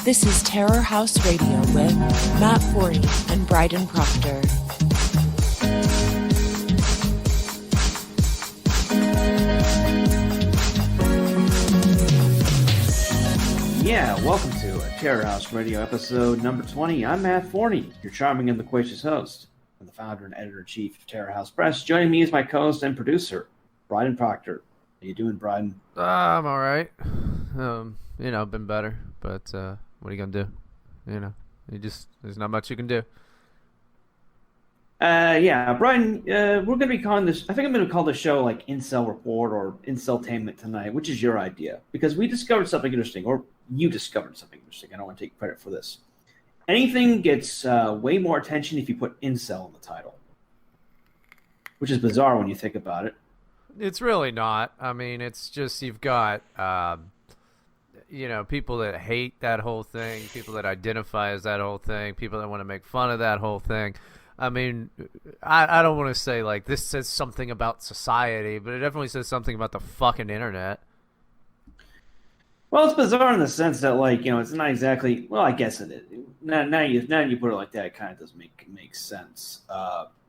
This is Terror House Radio with Matt Forney and Bryden Proctor. Yeah, welcome to a Terror House Radio episode number 20. I'm Matt Forney, your charming and loquacious host, and the founder and editor-in-chief of Terror House Press. Joining me is my co-host and producer, Bryden Proctor. How you doing, Bryden? I'm all right. Been better, but what are you gonna do? There's not much you can do. Bryden, we're going to be calling this, I think I'm going to call the show like Incel Report or Inceltainment tonight, which is your idea, because we discovered something interesting, or you discovered something interesting. I don't want to take credit for this. Anything gets way more attention if you put Incel in the title, which is bizarre when you think about it. It's really not. I mean, it's just you've got, people that hate that whole thing, people that identify as that whole thing, people that want to make fun of that whole thing. I mean, I don't want to say, like, this says something about society, but it definitely says something about the fucking internet. Well, it's bizarre in the sense that, like, it's not exactly, well, I guess it is. Now you put it like that, it kind of does make sense.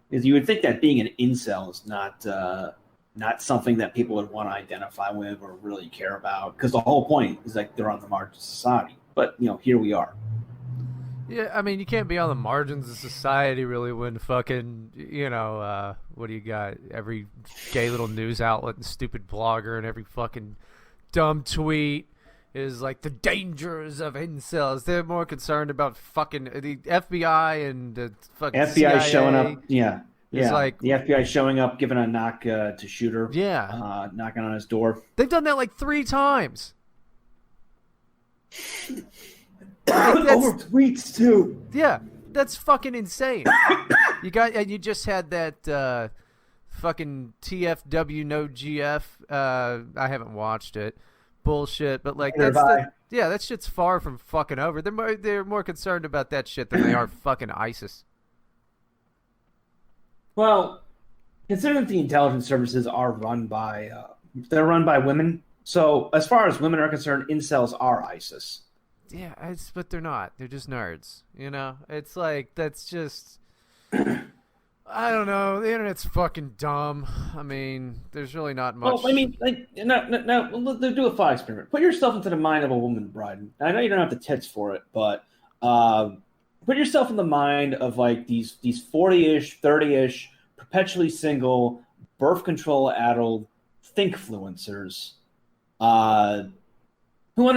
Because you would think that being an incel is not something that people would want to identify with or really care about, because the whole point is like they're on the margins of society. But here we are. Yeah, I mean, you can't be on the margins of society really when fucking what do you got? Every gay little news outlet and stupid blogger and every fucking dumb tweet is like the dangers of incels. They're more concerned about fucking the FBI and the fucking FBI CIA. showing up. Yeah. It's like the FBI showing up, giving a knock to Shooter. Yeah. Knocking on his door. They've done that like 3 times. Over tweets too. Yeah, that's fucking insane. You just had that fucking TFW no GF. I haven't watched it. Bullshit, but like that shit's far from fucking over. They're more concerned about that shit than they are fucking ISIS. Well, considering that the intelligence services are run by women, so as far as women are concerned, incels are ISIS. Yeah, but they're not. They're just nerds. It's like that's just. I don't know. The internet's fucking dumb. I mean, there's really not much. Well, I mean, no, do a thought experiment. Put yourself into the mind of a woman, Bryden. I know you don't have the tits for it, but put yourself in the mind of like these 40-ish, 30-ish, perpetually single, birth control addled thinkfluencers. Who on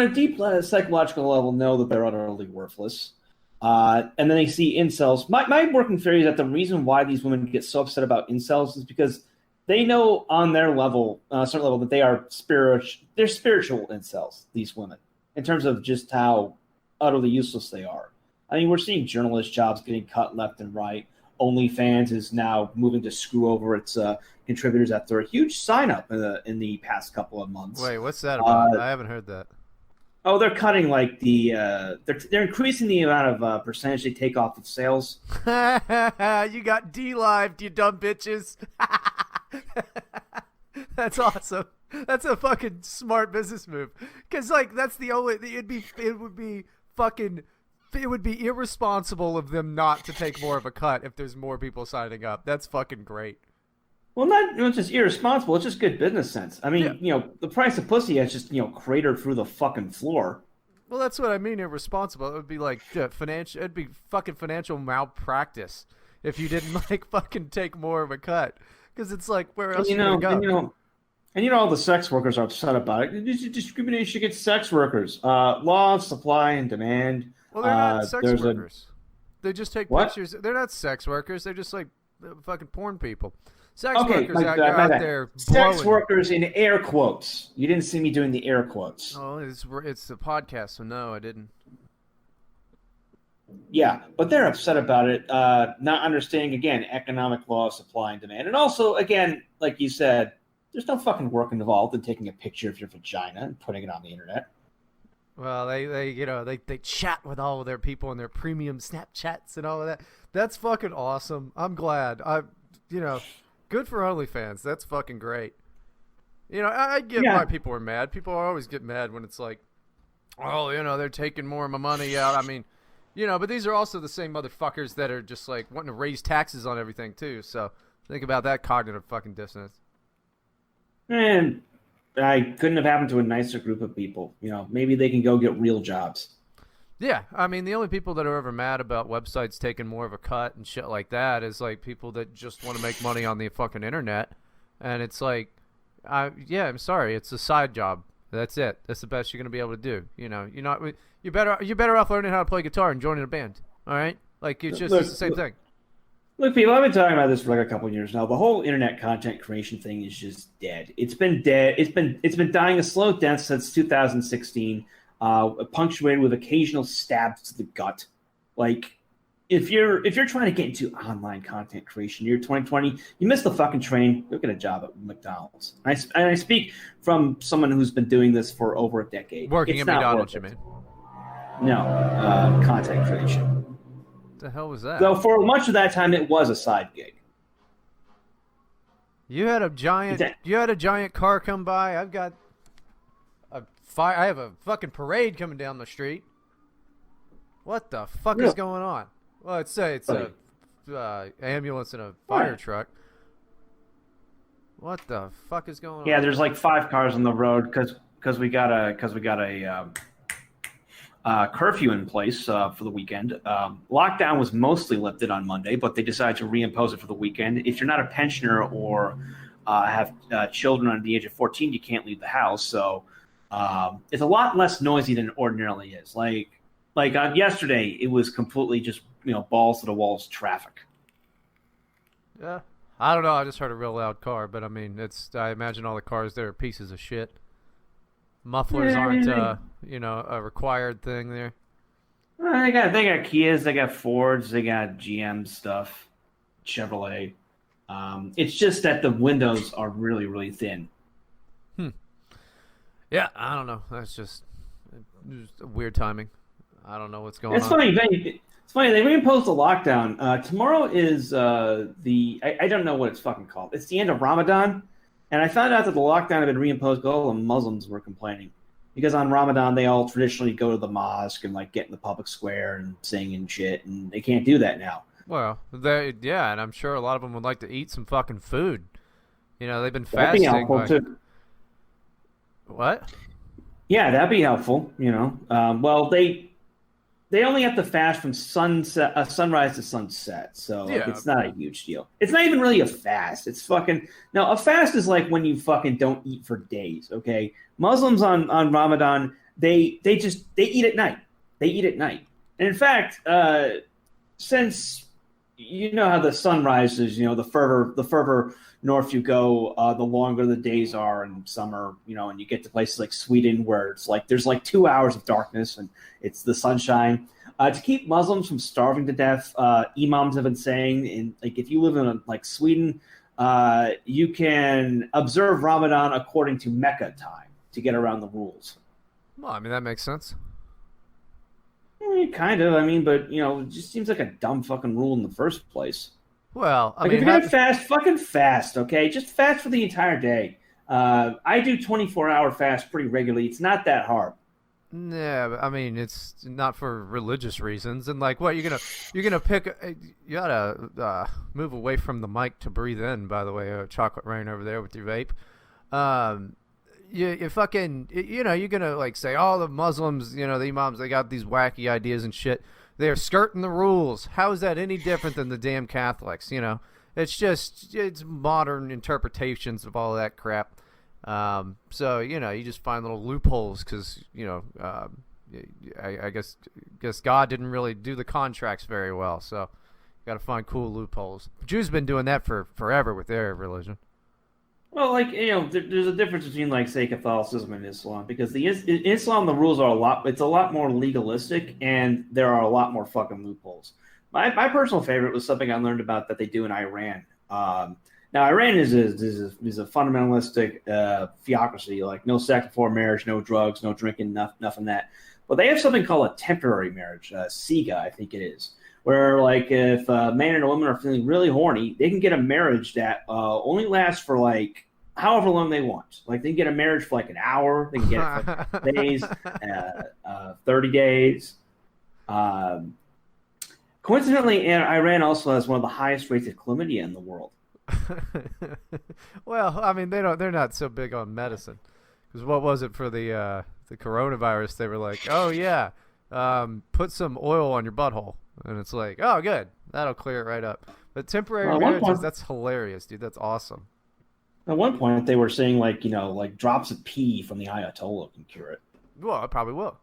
a deep psychological level know that they're utterly worthless. And then they see incels. My working theory is that the reason why these women get so upset about incels is because they know on their level, certain level, that they're spiritual incels, these women, in terms of just how utterly useless they are. I mean, we're seeing journalist jobs getting cut left and right. OnlyFans is now moving to screw over its contributors after a huge sign-up in the past couple of months. Wait, what's that about? I haven't heard that. Oh, they're cutting like they're increasing the amount of percentage they take off of sales. You got D-lived, you dumb bitches. That's awesome. That's a fucking smart business move. Because like that's the only it would be irresponsible of them not to take more of a cut if there's more people signing up. That's fucking great. Well, not just irresponsible. It's just good business sense. I mean, the price of pussy has just cratered through the fucking floor. Well, that's what I mean. Irresponsible. It would be like financial. It'd be fucking financial malpractice if you didn't like fucking take more of a cut. Because it's like where else you gonna go? And all the sex workers are upset about it. Discrimination against sex workers. Law of supply and demand. Well, they're not sex workers. They just take pictures. They're not sex workers. They're just like fucking porn people. Sex workers out there blowing. Sex workers in air quotes. You didn't see me doing the air quotes. Oh, it's a podcast, so no, I didn't. Yeah, but they're upset about it, not understanding, again, economic law of supply and demand. And also, again, like you said, there's no fucking work involved in taking a picture of your vagina and putting it on the internet. Well, they chat with all of their people in their premium Snapchats and all of that. That's fucking awesome. I'm glad. Good for OnlyFans. That's fucking great. I get why people are mad. People always get mad when it's like oh, they're taking more of my money out. I mean, but these are also the same motherfuckers that are just like wanting to raise taxes on everything too. So think about that cognitive fucking dissonance. And I couldn't have happened to a nicer group of people. Maybe they can go get real jobs. Yeah, I mean, the only people that are ever mad about websites taking more of a cut and shit like that is like people that just want to make money on the fucking internet, and it's like, I'm sorry, it's a side job. That's it. That's the best you're gonna be able to do. You're better off learning how to play guitar and joining a band. All right, like it's the same thing. Look, people, I've been talking about this for like a couple of years now. The whole internet content creation thing is just dead. It's been dead. It's been dying a slow death since 2016. Punctuated with occasional stabs to the gut. Like, if you're trying to get into online content creation, year 2020, you missed the fucking train. Go get a job at McDonald's. I speak from someone who's been doing this for over a decade. Working at McDonald's, you mean? No, content creation. What the hell was that? So for much of that time, it was a side gig. You had a giant car come by. I've got I have a fucking parade coming down the street. What the fuck is going on? Well, it's a ambulance and a fire truck. What the fuck is going on? Yeah, there's like 5 cars on the road because we got a curfew in place for the weekend. Lockdown was mostly lifted on Monday, but they decided to reimpose it for the weekend. If you're not a pensioner or have children under the age of 14, you can't leave the house. So it's a lot less noisy than it ordinarily is. Like on yesterday, it was completely just balls to the walls traffic. Yeah, I don't know. I just heard a real loud car, but I mean, I imagine all the cars there are pieces of shit. Mufflers aren't a required thing there. They got Kias, they got Fords, they got GM stuff, Chevrolet. It's just that the windows are really, really thin. Yeah, I don't know. That's just weird timing. I don't know what's going on. It's funny. They reimposed the lockdown. Tomorrow is I don't know what it's fucking called. It's the end of Ramadan, and I found out that the lockdown had been reimposed because all the Muslims were complaining because on Ramadan they all traditionally go to the mosque and like get in the public square and sing and shit, and they can't do that now. Well, and I'm sure a lot of them would like to eat some fucking food. They've been That'd be fasting. helpful too. What? Yeah, that'd be helpful. Well, they only have to fast from sunrise to sunset, so it's not a huge deal. It's not even really a fast. It's fucking a fast is like when you fucking don't eat for days. Okay, Muslims on Ramadan they eat at night. They eat at night, and in fact, since how the sun rises, the further north you go, the longer the days are in summer, and you get to places like Sweden where it's like there's like 2 hours of darkness and it's the sunshine. To keep Muslims from starving to death, imams have been saying, if you live in like Sweden, you can observe Ramadan according to Mecca time to get around the rules. Well, I mean, that makes sense. Kind of. I mean, but it just seems like a dumb fucking rule in the first place. Well, if you're gonna fast, fucking fast, okay? Just fast for the entire day. I do 24-hour fast pretty regularly. It's not that hard. Yeah, but I mean, it's not for religious reasons. And like, what you're gonna pick? You gotta move away from the mic to breathe in. By the way, chocolate rain over there with your vape. You fucking, you're gonna like say, oh, the Muslims, the imams, they got these wacky ideas and shit. They're skirting the rules. How is that any different than the damn Catholics? It's modern interpretations of all that crap. So you just find little loopholes because I guess God didn't really do the contracts very well. So you got to find cool loopholes. Jews been doing that for forever with their religion. Well, there's a difference between, like, say, Catholicism and Islam, because in Islam, the rules are it's a lot more legalistic, and there are a lot more fucking loopholes. My personal favorite was something I learned about that they do in Iran. Now, Iran is a fundamentalistic theocracy, like no sex before marriage, no drugs, no drinking, nothing that. But they have something called a temporary marriage, Siga, I think it is, where like if a man and a woman are feeling really horny, they can get a marriage that only lasts for like however long they want. Like they can get a marriage for like an hour, they can get it for days. 30 days. Coincidentally, Iran also has one of the highest rates of chlamydia in the world. Well, I mean, they're not so big on medicine. Because what was it for the coronavirus? They were like, oh yeah, put some oil on your butthole, and it's like, oh good, that'll clear it right up. But temporary marriages, that's hilarious, dude. That's awesome. At one point, they were saying like drops of pee from the Ayatollah can cure it. Well, it probably will.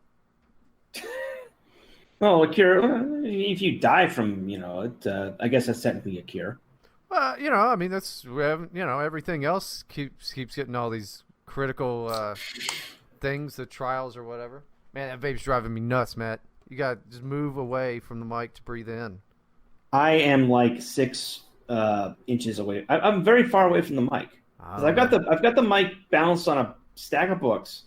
Well, a cure if you die from it. I guess that's technically a cure. I mean that's everything else keeps getting all these critical things, the trials or whatever. Man, that vape's driving me nuts, Matt. You got to just move away from the mic to breathe in. I am like 6 inches away. I'm very far away from the mic. Because I've got the mic balanced on a stack of books,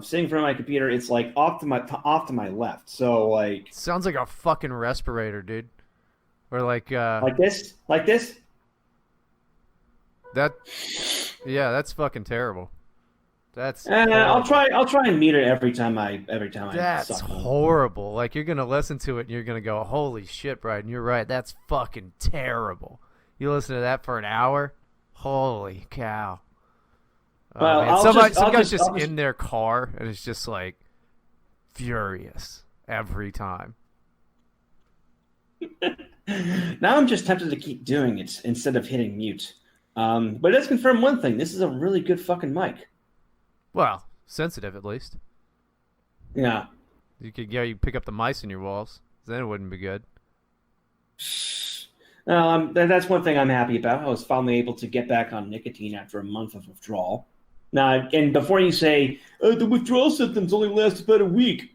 sitting in front of my computer. It's like off to my left. So like sounds like a fucking respirator, dude. Or like this. That's fucking terrible. That's I'll try and mute it every time I That's horrible. Like you're gonna listen to it and you're gonna go, holy shit, Brian, you're right. That's fucking terrible. You listen to that for an hour? Holy cow. Well, some guy's just in their car and it's just like furious every time. Now I'm just tempted to keep doing it instead of hitting mute. But it does confirm one thing. This is a really good fucking mic. Well, sensitive at least. Yeah. You pick up the mice in your walls. Then it wouldn't be good. That's one thing I'm happy about. I was finally able to get back on nicotine after a month of withdrawal. Now, and before you say, the withdrawal symptoms only last about a week,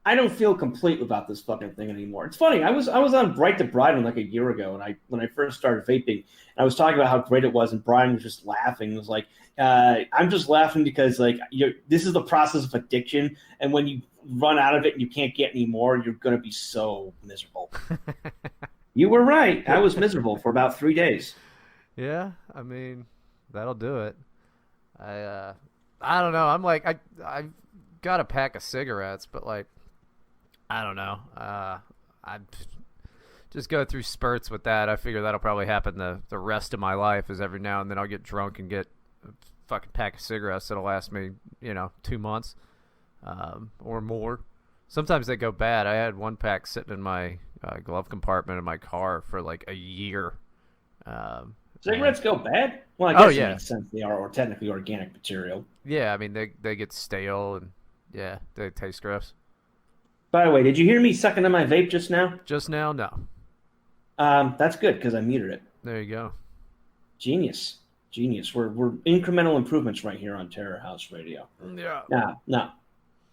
I don't feel complete about this fucking thing anymore. It's funny. I was on Bright to Bryden like a year ago, and when I first started vaping, I was talking about how great it was, and Brian was just laughing. It was like, I'm just laughing because like this is the process of addiction, and when you run out of it and you can't get any more, you're gonna be so miserable. You were right. I was miserable for about 3 days. Yeah, I mean, that'll do it. I don't know. I'm like I got a pack of cigarettes, but like. I don't know. I just go through spurts with that. I figure that'll probably happen the rest of my life is every now and then I'll get drunk and get a fucking pack of cigarettes that'll last me, 2 months or more. Sometimes they go bad. I had one pack sitting in my glove compartment in my car for like a year. Cigarettes go bad? Well, I guess it makes sense. They are technically organic material. Yeah, I mean, they get stale and, yeah, they taste gross. By the way, did you hear me sucking on my vape just now? Just now? No. That's good because I muted it. There you go. Genius. We're incremental improvements right here on Terror House Radio. Yeah. No.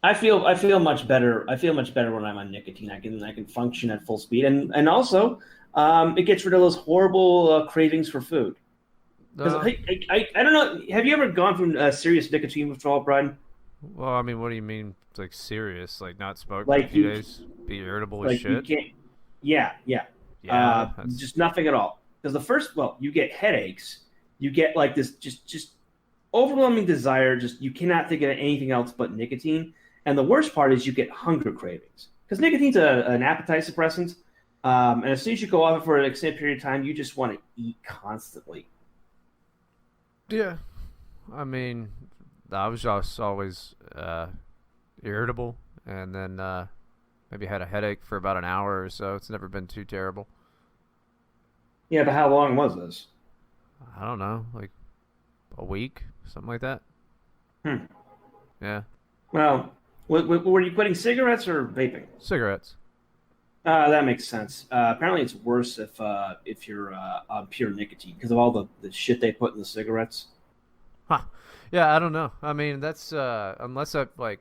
I feel much better. I feel much better when I'm on nicotine. I can function at full speed, and also it gets rid of those horrible cravings for food. I don't know. Have you ever gone through a serious nicotine withdrawal, Brian? Well, I mean, what do you mean? It's like serious, like not smoke like for a few days, be irritable as shit. Yeah. Just nothing at all. Because you get headaches, you get like this just overwhelming desire. Just you cannot think of anything else but nicotine. And the worst part is you get hunger cravings because nicotine's an appetite suppressant. And as soon as you go off it for an extended period of time, you just want to eat constantly. Yeah, I mean, I was just always irritable, and then maybe had a headache for about an hour or so. It's never been too terrible. Yeah, but how long was this? I don't know, like a week, something like that. Yeah. Well, were you quitting cigarettes or vaping? Cigarettes. That makes sense. Apparently, it's worse if you're on pure nicotine because of all the shit they put in the cigarettes. Huh. Yeah, I don't know. I mean, that's unless I'm like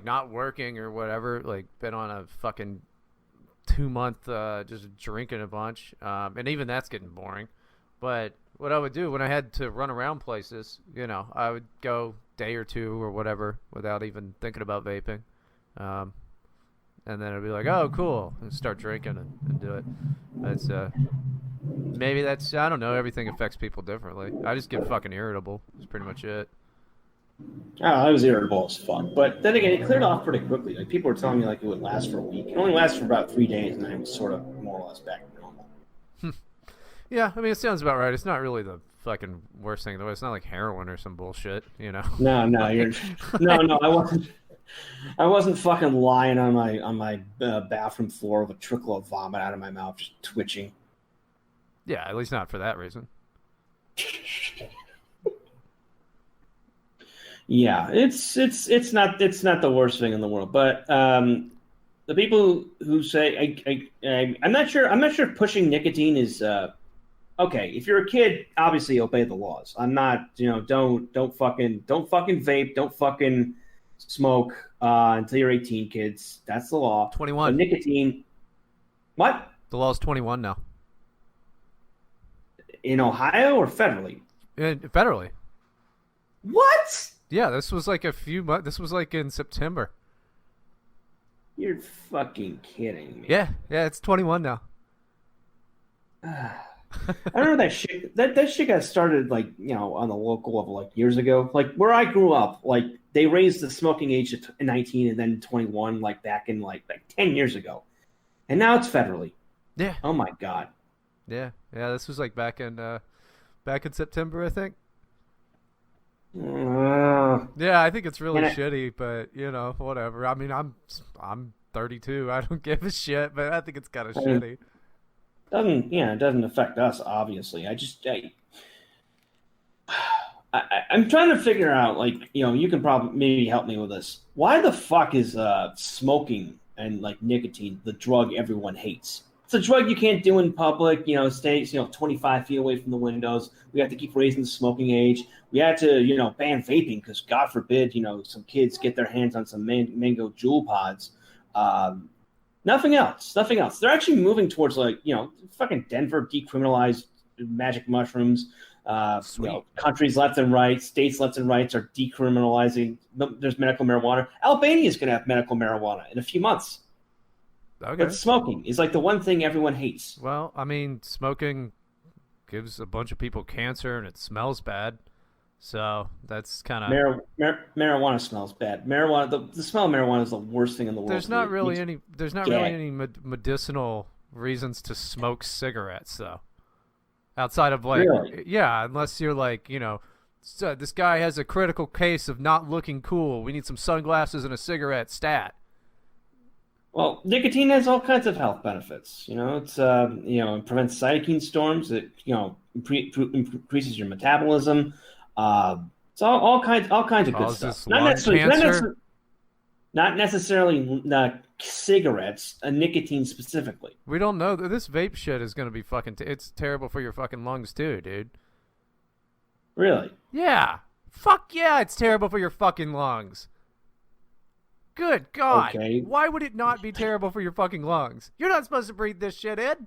not working or whatever, like been on a fucking 2-month just drinking a bunch, and even that's getting boring. But what I would do when I had to run around places, I would go day or two or whatever without even thinking about vaping, and then I'd be like, oh, cool, and start drinking and do it. That's maybe that's, I don't know, everything affects people differently. I just get fucking irritable. That's pretty much it. I was irritable as fuck. But then again, it cleared off pretty quickly. Like people were telling me like it would last for a week. It only lasted for about 3 days, and then I was sort of more or less back to normal. Yeah, I mean, it sounds about right. It's not really the fucking worst thing, though. It's not like heroin or some bullshit, you know? No, no, you're no. I wasn't fucking lying on my bathroom floor with a trickle of vomit out of my mouth, just twitching. Yeah, at least not for that reason. Yeah, it's not the worst thing in the world, but the people who say I'm not sure if pushing nicotine is okay. If you're a kid, obviously obey the laws. I'm not, don't fucking vape, don't fucking smoke until you're 18, kids. That's the law. 21. But nicotine, what? The law's 21 now. In Ohio or federally? Federally. What? Yeah, this was like a few months. This was like in September. You're fucking kidding me. Yeah, it's 21 now. I remember that shit. That shit got started like on the local level like years ago. Like where I grew up, like they raised the smoking age to 19 and then 21, like back in like 10 years ago, and now it's federally. Yeah. Oh my god. Yeah. This was like back in September, I think. Yeah, I think it's really shitty, but whatever. I mean, I'm 32. I don't give a shit, but I think it's kind of shitty. It doesn't affect us, obviously. I'm trying to figure out, like, you can probably maybe help me with this. Why the fuck is smoking and like nicotine the drug everyone hates? It's a drug you can't do in public. Stay 25 feet away from the windows. We have to keep raising the smoking age. We had to ban vaping because God forbid some kids get their hands on some mango jewel pods. Nothing else. They're actually moving towards fucking Denver decriminalized magic mushrooms. Countries left and right, states left and rights are decriminalizing. There's medical marijuana. Albania is going to have medical marijuana in a few months. Okay. But smoking is like the one thing everyone hates. Well, I mean, smoking gives a bunch of people cancer and it smells bad. So that's kind of marijuana smells bad. Marijuana, the smell of marijuana is the worst thing in the world. There's not really any medicinal reasons to smoke cigarettes, though. Outside of unless you're like, so this guy has a critical case of not looking cool. We need some sunglasses and a cigarette stat. Well, nicotine has all kinds of health benefits. It's it prevents cytokine storms. It increases your metabolism. It's all kinds of good stuff. Not necessarily cigarettes, nicotine specifically. We don't know that this vape shit is going to be fucking. It's terrible for your fucking lungs too, dude. Really? Yeah. Fuck yeah! It's terrible for your fucking lungs. Good God. Okay. Why would it not be terrible for your fucking lungs? You're not supposed to breathe this shit in.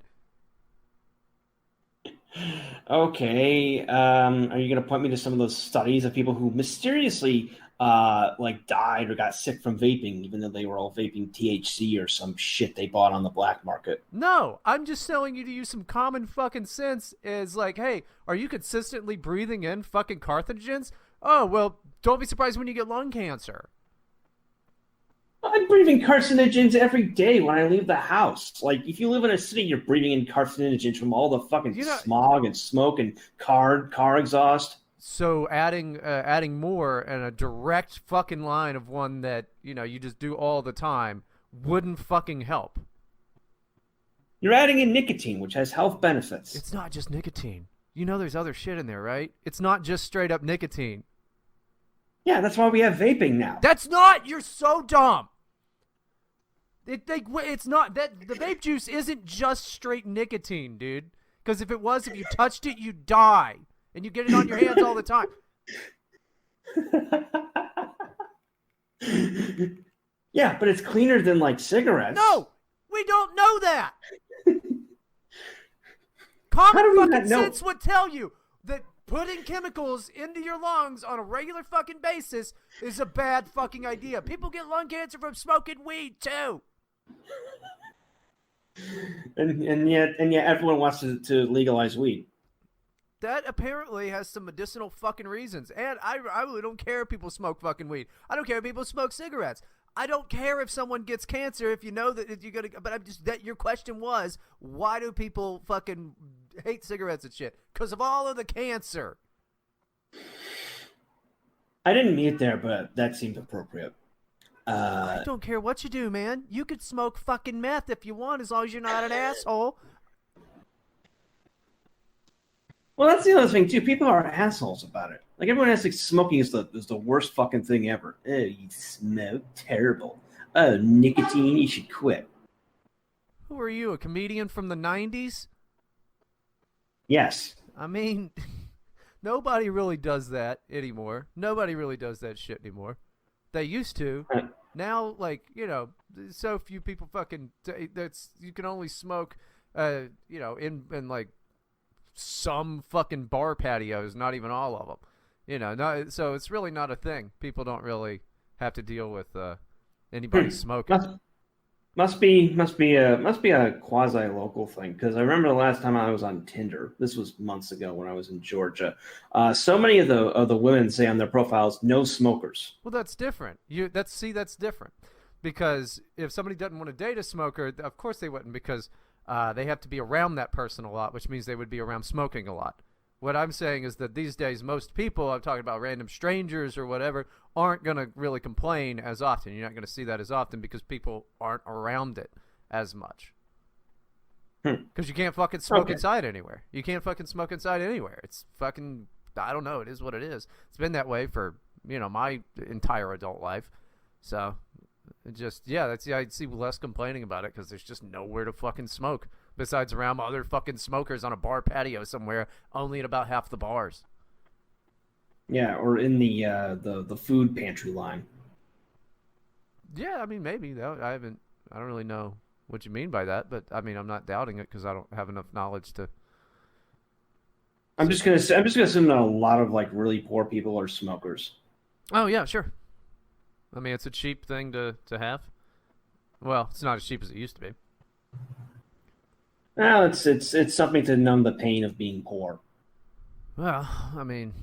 Okay. Are you going to point me to some of those studies of people who mysteriously died or got sick from vaping, even though they were all vaping THC or some shit they bought on the black market? No, I'm just telling you to use some common fucking sense. Is like, hey, are you consistently breathing in fucking carcinogens? Oh, well, don't be surprised when you get lung cancer. I'm breathing carcinogens every day when I leave the house. Like, if you live in a city, you're breathing in carcinogens from all the fucking smog and smoke and car exhaust. So adding more and a direct fucking line of one that, you just do all the time wouldn't fucking help. You're adding in nicotine, which has health benefits. It's not just nicotine. There's other shit in there, right? It's not just straight up nicotine. Yeah, that's why we have vaping now. That's not. You're so dumb. It's not that the vape juice isn't just straight nicotine, dude. Because if you touched it, you'd die, and you get it on your hands all the time. Yeah, but it's cleaner than like cigarettes. No, we don't know that. Common fucking sense would tell you that putting chemicals into your lungs on a regular fucking basis is a bad fucking idea. People get lung cancer from smoking weed too. And yet everyone wants to legalize weed. that apparently has some medicinal fucking reasons. And I really don't care if people smoke fucking weed. I don't care if people smoke cigarettes. I don't care if someone gets cancer if you know that you're gonna. But I'm just that your question was, why do people fucking hate cigarettes and shit? Because of all of the cancer. I didn't mean it there, but that seemed appropriate. I don't care what you do, man. You could smoke fucking meth if you want, as long as you're not an asshole. Well, that's the other thing too. People are assholes about it. Like everyone has like smoking is the worst fucking thing ever. Oh, you smoke, terrible. Oh, nicotine, you should quit. Who are you, a comedian from the 90s? Yes. I mean, nobody really does that anymore. Nobody really does that shit anymore. They used to. Now, like, you know, so few people fucking you can only smoke, you know, in like some fucking bar patios, not even all of them. You know, so it's really not a thing. People don't really have to deal with anybody smoking. Must be a quasi local thing, because I remember the last time I was on Tinder. This was months ago when I was in Georgia. So many of the women say on their profiles, "No smokers." Well, that's different. That's different, because if somebody doesn't want to date a smoker, of course they wouldn't, because they have to be around that person a lot, which means they would be around smoking a lot. What I'm saying is that these days, most people, I'm talking about random strangers or whatever, aren't going to really complain as often. You're not going to see that as often because people aren't around it as much. Because you can't fucking smoke inside anywhere. You can't fucking smoke inside anywhere. It's fucking, I don't know, it is what it is. It's been that way for, you know, my entire adult life. So, it just, yeah, I'd see less complaining about it because there's just nowhere to fucking smoke. Besides around other fucking smokers on a bar patio somewhere, only at about half the bars. Yeah, or in the food pantry line. Yeah, I mean, maybe though. I don't really know what you mean by that, but I mean, I'm not doubting it because I don't have enough knowledge to. I'm just gonna assume that a lot of like really poor people are smokers. Oh yeah, sure. I mean, it's a cheap thing to have. Well, it's not as cheap as it used to be. Well, it's something to numb the pain of being poor. Well, I mean,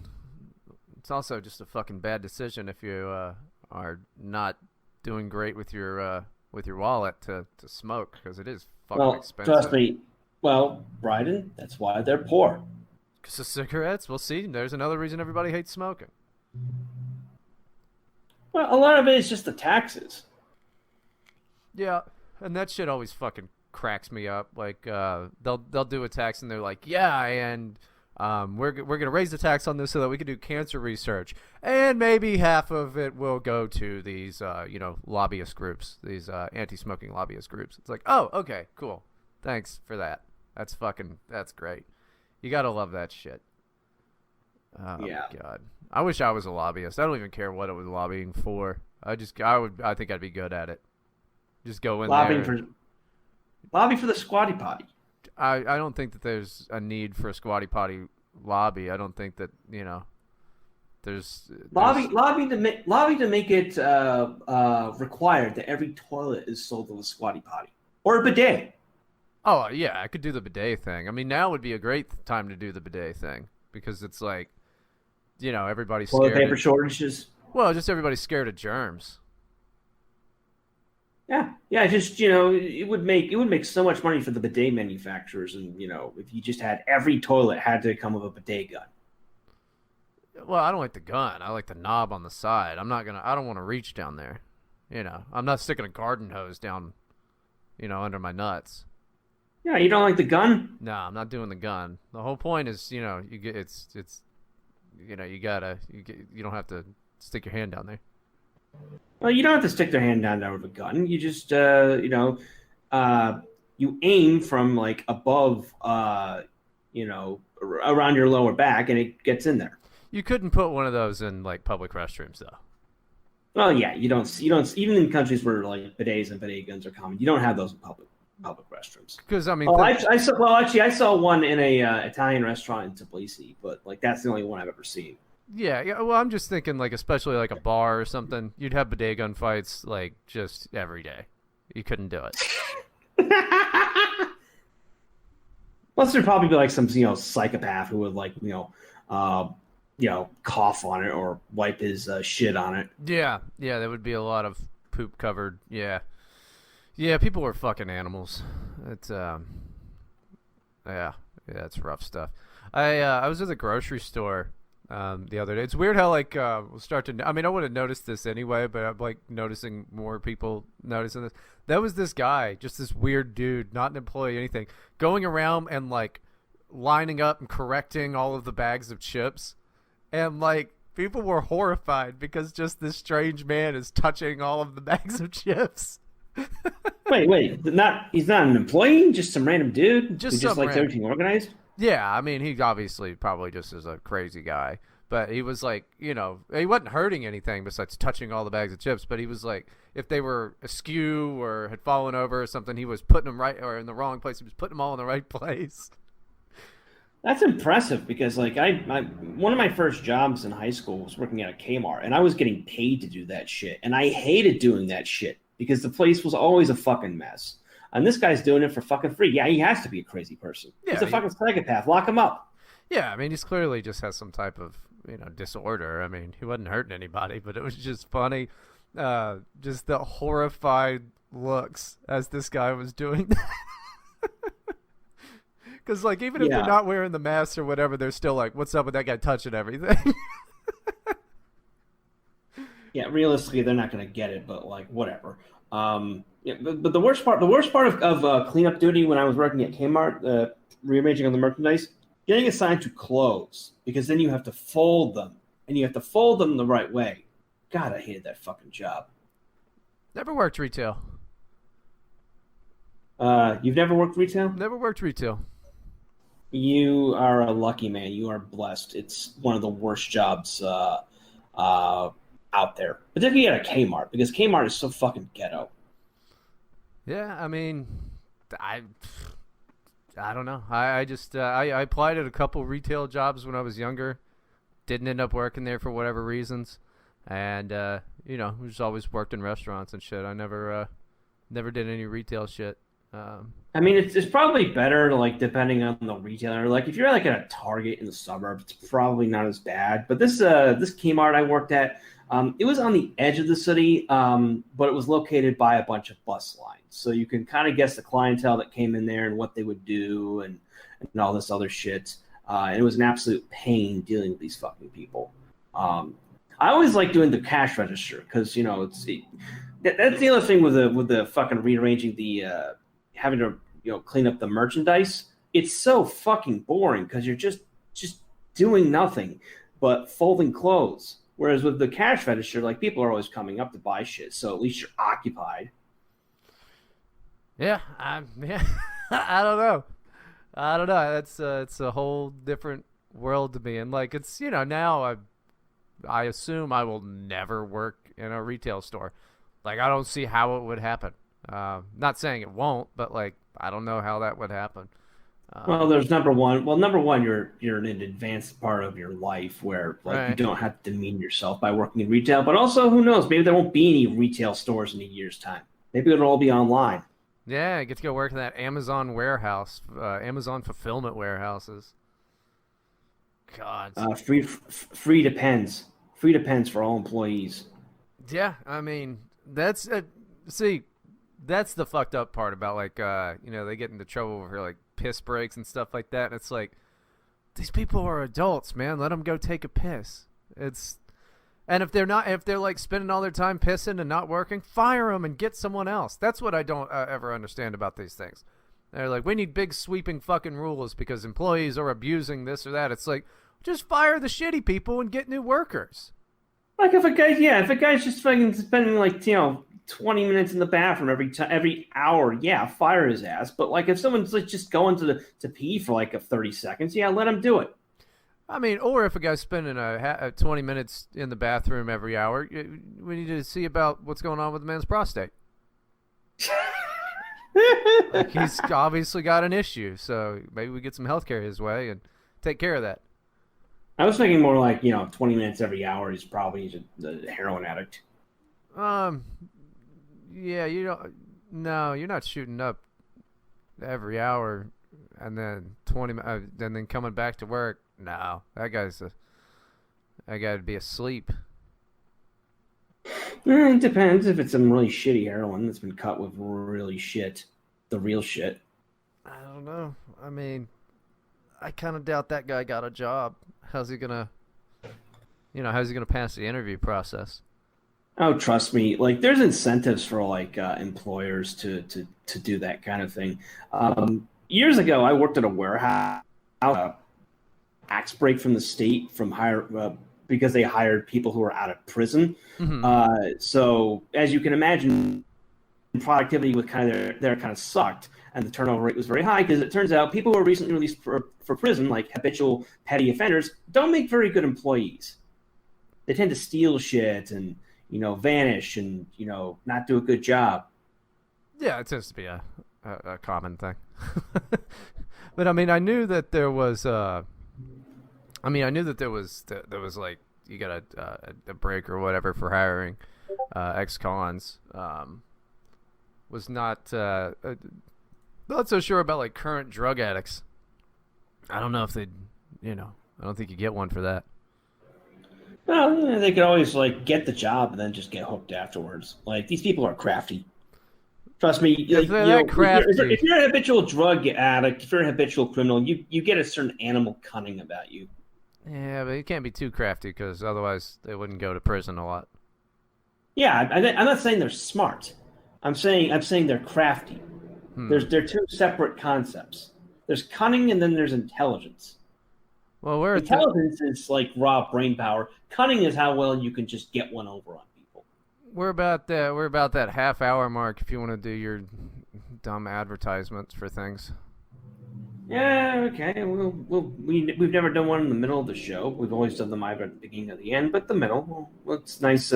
it's also just a fucking bad decision if you are not doing great with your wallet to smoke, because it is fucking expensive. Trust me. Well, Bryden, that's why they're poor. Because of cigarettes? We'll see. There's another reason everybody hates smoking. Well, a lot of it is just the taxes. Yeah, and that shit always fucking cracks me up. Like they'll do a tax and they're like, yeah, and we're gonna raise the tax on this so that we can do cancer research, and maybe half of it will go to these you know, lobbyist groups, these anti-smoking lobbyist groups. It's like, oh, okay, cool, thanks for that. That's great. You gotta love that shit. Oh yeah. God, I wish I was a lobbyist. I don't even care what it was lobbying for. I think I'd be good at it. Just go in there. Lobby for the squatty potty. I don't think that there's a need for a squatty potty lobby. I don't think that, you know, there's lobby to make it required that every toilet is sold with a squatty potty or a bidet. Oh yeah, I could do the bidet thing. I mean, now would be a great time to do the bidet thing because it's like, you know, everybody's toilet scared. Paper shortages. Well, just everybody's scared of germs. Yeah. Just, you know, it would make so much money for the bidet manufacturers, and you know, if you just had every toilet had to come with a bidet gun. Well, I don't like the gun. I like the knob on the side. I don't want to reach down there. You know, I'm not sticking a garden hose down, you know, under my nuts. Yeah, you don't like the gun? No, I'm not doing the gun. The whole point is, you know, it's you know, you don't have to stick your hand down there. Well, you don't have to stick their hand down there with a gun. You just, you know, you aim from like above, you know, around your lower back, and it gets in there. You couldn't put one of those in like public restrooms, though. Well, yeah, you don't. Even in countries where like bidets and bidet guns are common, you don't have those in public restrooms. Because I mean, I saw one in a Italian restaurant in Tbilisi, but like that's the only one I've ever seen. Yeah. Well, I'm just thinking, like, especially like a bar or something, you'd have bidet gun fights like just every day. You couldn't do it. Plus, there'd probably be like some psychopath who would like cough on it or wipe his shit on it. Yeah, there would be a lot of poop covered. Yeah, people were fucking animals. It's yeah, it's rough stuff. I was at the grocery store the other day. It's weird how like we'll start to. I mean, I would have noticed this anyway, but I'm like noticing more people noticing this. That was this guy, just this weird dude, not an employee, anything, going around and like lining up and correcting all of the bags of chips, and like people were horrified because just this strange man is touching all of the bags of chips. Wait, he's not an employee, just some random dude who Just just some likes random. everything organized. Yeah, I mean, he obviously probably just is a crazy guy, but he was like, he wasn't hurting anything besides touching all the bags of chips, but he was like, if they were askew or had fallen over or something, he was putting them right, or in the wrong place, he was putting them all in the right place. That's impressive because like I one of my first jobs in high school was working at a Kmart, and I was getting paid to do that shit, and I hated doing that shit because the place was always a fucking mess. And this guy's doing it for fucking free. Yeah, he has to be a crazy person. Yeah, He's a fucking psychopath. Lock him up. Yeah, I mean, he's clearly just has some type of, disorder. I mean, he wasn't hurting anybody, but it was just funny. Just the horrified looks as this guy was doing that. Because, like, even if they're not wearing the masks or whatever, they're still like, what's up with that guy touching everything? Yeah, realistically, they're not going to get it, but like, whatever. Yeah, but the worst part of cleanup duty when I was working at Kmart, rearranging on the merchandise, getting assigned to clothes, because then you have to fold them, and you have to fold them the right way. God, I hated that fucking job. Never worked retail. You've never worked retail? Never worked retail. You are a lucky man. You are blessed. It's one of the worst jobs out there, particularly at a Kmart, because Kmart is so fucking ghetto. Yeah, I mean, I don't know. I just I applied at a couple retail jobs when I was younger. Didn't end up working there for whatever reasons, and just always worked in restaurants and shit. I never did any retail shit. I mean, it's probably better, like, depending on the retailer. Like, if you're like at a Target in the suburbs, it's probably not as bad. But this Kmart I worked at, it was on the edge of the city, but it was located by a bunch of bus lines. So you can kind of guess the clientele that came in there and what they would do and all this other shit. And it was an absolute pain dealing with these fucking people. I always like doing the cash register because, that's the other thing with the fucking rearranging the having to clean up the merchandise. It's so fucking boring because you're just doing nothing but folding clothes. Whereas with the cash register, like, people are always coming up to buy shit, so at least you're occupied. Yeah, I don't know. It's a whole different world to be in. Like, it's now I assume I will never work in a retail store. Like, I don't see how it would happen. Not saying it won't, but like, I don't know how that would happen. Well, there's number one. Well, number one, you're in an advanced part of your life where like Right. you don't have to demean yourself by working in retail. But also, who knows? Maybe there won't be any retail stores in a year's time. Maybe it'll all be online. Yeah, I get to go work in that Amazon warehouse, Amazon fulfillment warehouses. God. Free depends. Free depends for all employees. Yeah, I mean, that's see, that's the fucked up part about like they get into trouble for like piss breaks and stuff like that. And it's like, these people are adults, man. Let them go take a piss. And if they're like spending all their time pissing and not working, fire them and get someone else. That's what I don't ever understand about these things. They're like, we need big sweeping fucking rules because employees are abusing this or that. It's like, just fire the shitty people and get new workers. Like if a guy's just fucking spending like 20 minutes in the bathroom every hour, yeah, fire his ass. But like if someone's like just going to pee for like 30 seconds, yeah, let him do it. I mean, or if a guy's spending 20 minutes in the bathroom every hour, we need to see about what's going on with the man's prostate. Like, he's obviously got an issue, so maybe we get some healthcare his way and take care of that. I was thinking more like 20 minutes every hour. He's probably a heroin addict. Yeah, no, you're not shooting up every hour and then and then coming back to work. No, that guy'd be asleep. It depends if it's some really shitty heroin that's been cut with really the real shit. I don't know. I mean, I kind of doubt that guy got a job. How's he gonna pass the interview process? Oh, trust me. Like, there's incentives for employers to do that kind of thing. Years ago, I worked at a warehouse. Tax break from the state because they hired people who were out of prison. Mm-hmm. So as you can imagine, productivity was kind of sucked, and the turnover rate was very high because it turns out people who are recently released for prison, like habitual petty offenders, don't make very good employees. They tend to steal shit and vanish and not do a good job. Yeah, it tends to be a common thing. But I mean, I knew that there was like you got a break or whatever for hiring ex-cons. Was not so sure about like current drug addicts. I don't know if they'd, I don't think you get one for that. Well, they could always get the job and then just get hooked afterwards. Like, these people are crafty. Trust me. If they're that crafty. If you're a habitual drug addict, if you're a habitual criminal, you get a certain animal cunning about you. Yeah, but you can't be too crafty because otherwise they wouldn't go to prison a lot. Yeah, I'm not saying they're smart. I'm saying they're crafty. They're two separate concepts. There's cunning and then there's intelligence. Well, intelligence is like raw brain power. Cunning is how well you can just get one over on people. We're about that half-hour mark if you want to do your dumb advertisements for things. Yeah, okay. We've never done one in the middle of the show. We've always done them either at the beginning or the end, but the middle, it's nice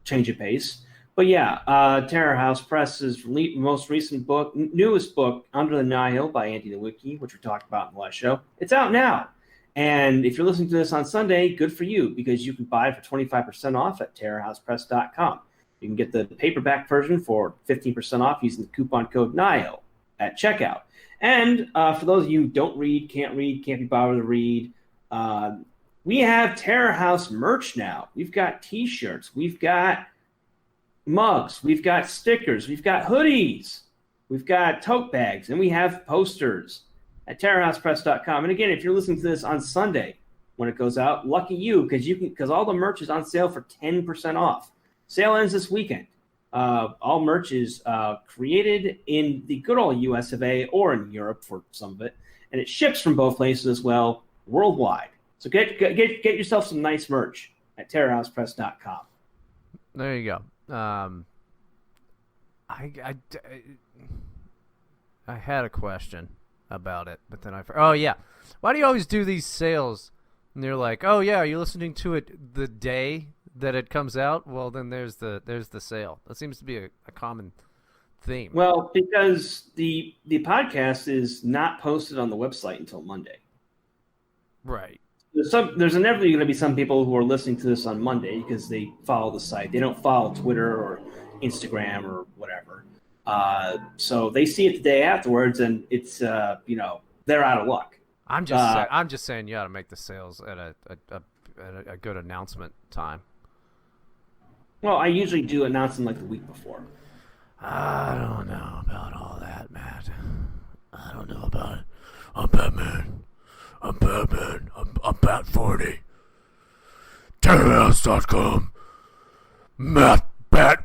change of pace. But yeah, Terror House Press's most recent book, newest book, Under the Nihil by Andy Nowicki, which we talked about in the last show. It's out now. And if you're listening to this on Sunday, good for you, because you can buy it for 25% off at terrorhousepress.com. You can get the paperback version for 15% off using the coupon code NIHIL at checkout. And for those of you who don't read, can't be bothered to read, we have Terror House merch now. We've got T-shirts. We've got mugs. We've got stickers. We've got hoodies. We've got tote bags. And we have posters at terrorhousepress.com. And again, if you're listening to this on Sunday when it goes out, lucky you, because all the merch is on sale for 10% off. Sale ends this weekend. All merch is created in the good old US of A or in Europe for some of it. And it ships from both places as well, worldwide. So get yourself some nice merch at terrorhousepress.com. There you go. I had a question about it, but then oh yeah, why do you always do these sales? And they're like, oh yeah, are you listening to it the day that it comes out? Well, then there's the sale. That seems to be a common theme. Well, because the podcast is not posted on the website until Monday. Right. There's inevitably going to be some people who are listening to this on Monday because they follow the site. They don't follow Twitter or Instagram or whatever. So they see it the day afterwards, and it's they're out of luck. I'm just saying you ought to make the sales at a good announcement time. Well, I usually do announce them like the week before. I don't know about all that, Matt. I don't know about it. I'm Batman. I'm Bat 40. Terrorhouse.com. Matt Bat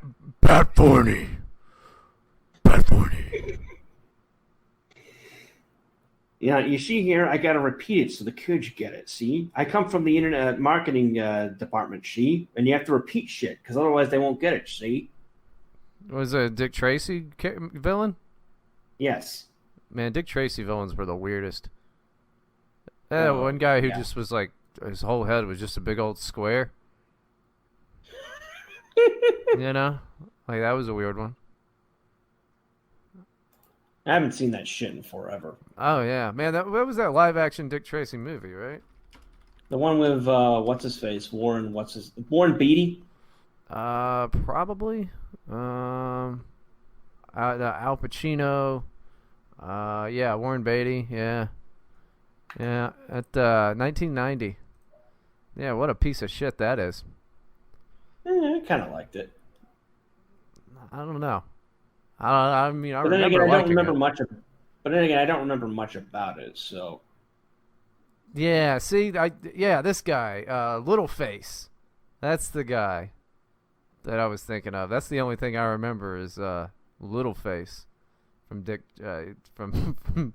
40. Bat 40. Yeah, you see here, I got to repeat it so the kids get it. See, I come from the internet marketing department. See, and you have to repeat shit because otherwise they won't get it. See. Was it a Dick Tracy villain? Yes. Man, Dick Tracy villains were the weirdest. One guy who just was like, his whole head was just a big old square. Like that was a weird one. I haven't seen that shit in forever. Oh yeah, man, what was that live action Dick Tracy movie, right? The one with what's his face, Warren Beatty? Probably. Al Pacino. Yeah, Warren Beatty. Yeah. Yeah, at 1990. Yeah, what a piece of shit that is. I kind of liked it. I don't know. I mean, I But then again, remember I don't liking remember it. much. But then again, I don't remember much about it. So Yeah, see, this guy, Littleface. That's the guy that I was thinking of. That's the only thing I remember is Littleface from Dick from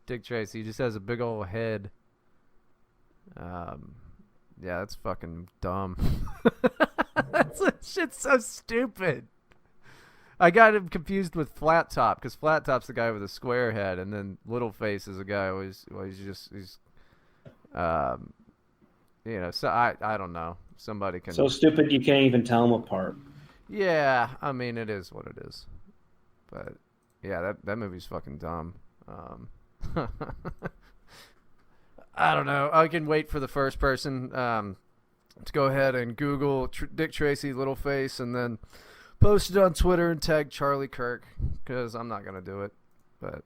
Dick Tracy. He just has a big old head. Yeah, that's fucking dumb. That shit's so stupid. I got him confused with Flat Top because Flat Top's the guy with a square head, and then Littleface is a guy who's so I don't know. Somebody can. so stupid you can't even tell them apart. Yeah, I mean it is what it is. But yeah, that movie's fucking dumb. I don't know. I can wait for the first person to go ahead and Google Dick Tracy Littleface and then post it on Twitter and tag Charlie Kirk because I'm not gonna do it. But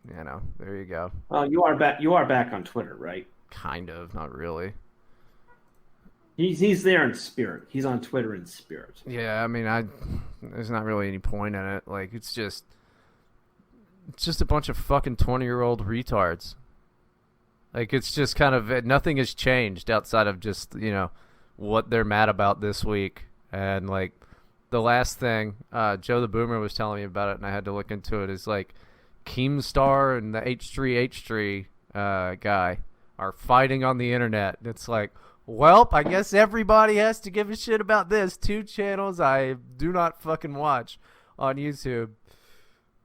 there you go. Well, you are back. You are back on Twitter, right? Kind of, not really. He's there in spirit. He's on Twitter in spirit. Yeah, I mean, there's not really any point in it. Like, it's just a bunch of fucking 20-year-old retards. Like, it's just kind of nothing has changed outside of just what they're mad about this week. And like the last thing Joe the Boomer was telling me about it, and I had to look into it. Is like Keemstar and the H3H3 guy are fighting on the internet. It's like, well, I guess everybody has to give a shit about this. 2 channels I do not fucking watch on YouTube.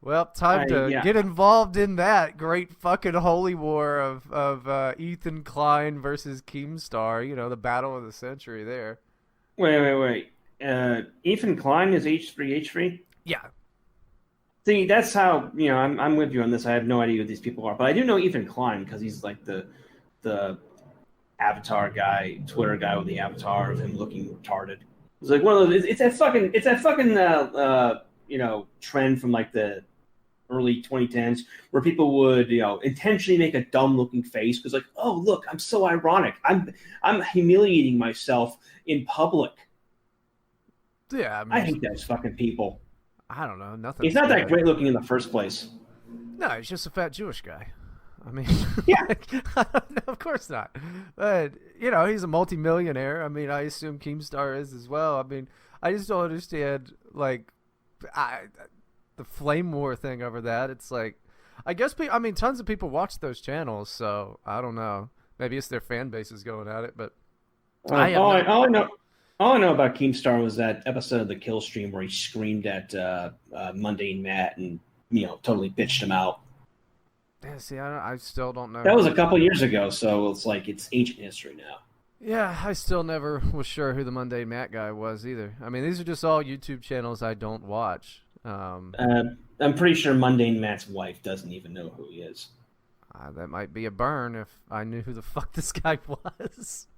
Well, time to get involved in that great fucking holy war of Ethan Klein versus Keemstar. The battle of the century there. Wait. Ethan Klein is H3H3? Yeah. See, that's how, I'm with you on this. I have no idea who these people are. But I do know Ethan Klein because he's like the avatar guy, Twitter guy with the avatar of him looking retarded. It's like one of those. It's that fucking trend from like the early 2010s where people would intentionally make a dumb looking face because like, oh look, I'm so ironic. I'm humiliating myself in public. Yeah, I hate those fucking people. I don't know. Nothing. He's not that great looking in the first place. No, he's just a fat Jewish guy. I mean, yeah, of course not. But he's a multimillionaire. I mean, I assume Keemstar is as well. I mean, I just don't understand like the flame war thing over that. It's like, I guess tons of people watch those channels, so I don't know. Maybe it's their fan base is going at it, but all I know about Keemstar was that episode of the Kill Stream where he screamed at Mundane Matt and totally bitched him out. Yeah, see, I still don't know. That was a couple years ago, so it's like it's ancient history now. Yeah, I still never was sure who the Mundane Matt guy was either. I mean, these are just all YouTube channels I don't watch. I'm pretty sure Mundane Matt's wife doesn't even know who he is. That might be a burn if I knew who the fuck this guy was.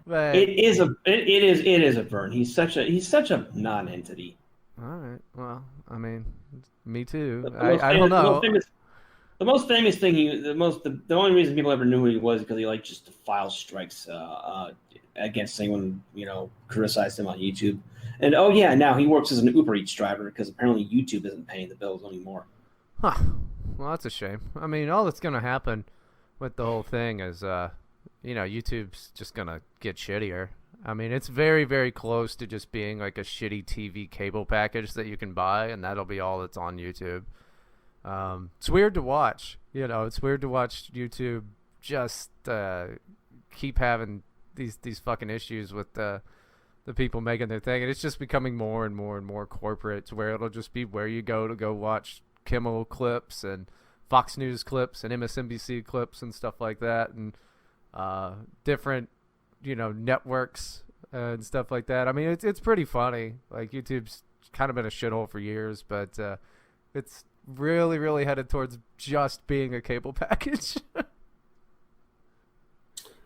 But it is a burn. He's such a non-entity. All right. Well, I mean, me too. I don't know. The most famous thing the only reason people ever knew who he was because he like just to file strikes against anyone criticized him on YouTube. And now he works as an Uber Eats driver because apparently YouTube isn't paying the bills anymore. Huh. Well, that's a shame. I mean, all that's gonna happen with the whole thing is YouTube's just gonna get shittier. I mean, it's very, very close to just being like a shitty TV cable package that you can buy, and that'll be all that's on YouTube. It's weird to watch. It's weird to watch YouTube just keep having these fucking issues with the people making their thing, and it's just becoming more and more and more corporate to where it'll just be where you go to go watch Kimmel clips and Fox News clips and MSNBC clips and stuff like that, and different networks and stuff like that. I mean, it's pretty funny. Like, YouTube's kind of been a shithole for years, but it's really, really headed towards just being a cable package.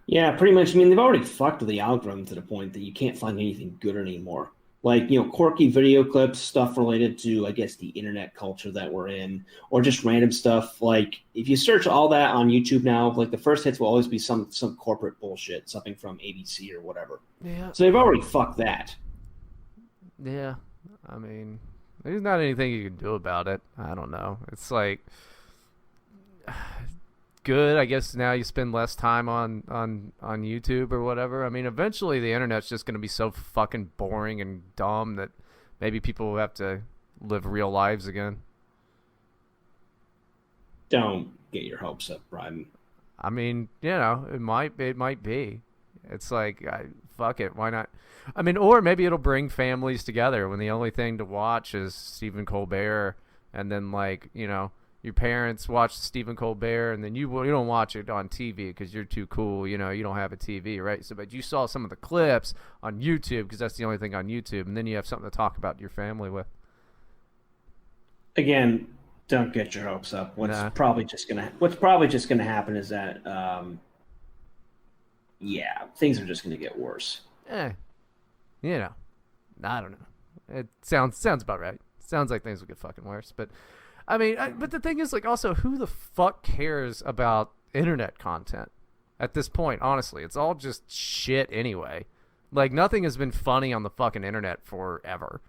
Yeah, pretty much. I mean, they've already fucked the algorithm to the point that you can't find anything good anymore. like, quirky video clips, stuff related to, I guess, the internet culture that we're in, or just random stuff. Like, if you search all that on YouTube now, like, the first hits will always be some corporate bullshit, something from ABC or whatever. Yeah. So they've already fucked that. Yeah. I mean, there's not anything you can do about it. I don't know. It's like, good. I guess now you spend less time on YouTube or whatever. I mean, eventually the internet's just going to be so fucking boring and dumb that maybe people will have to live real lives again. Don't get your hopes up, Brian. I mean, it might be. It's like, fuck it, why not? I mean, or maybe it'll bring families together when the only thing to watch is Stephen Colbert, and then, like, your parents watch Stephen Colbert, and then you don't watch it on TV because you're too cool. You don't have a TV, right? So, but you saw some of the clips on YouTube because that's the only thing on YouTube, and then you have something to talk about your family with. Again, don't get your hopes up. What's probably just gonna happen is that, things are just gonna get worse. I don't know. It sounds about right. Sounds like things will get fucking worse, but. I mean, but the thing is, like, also, who the fuck cares about internet content at this point? Honestly, it's all just shit anyway. Like, nothing has been funny on the fucking internet forever.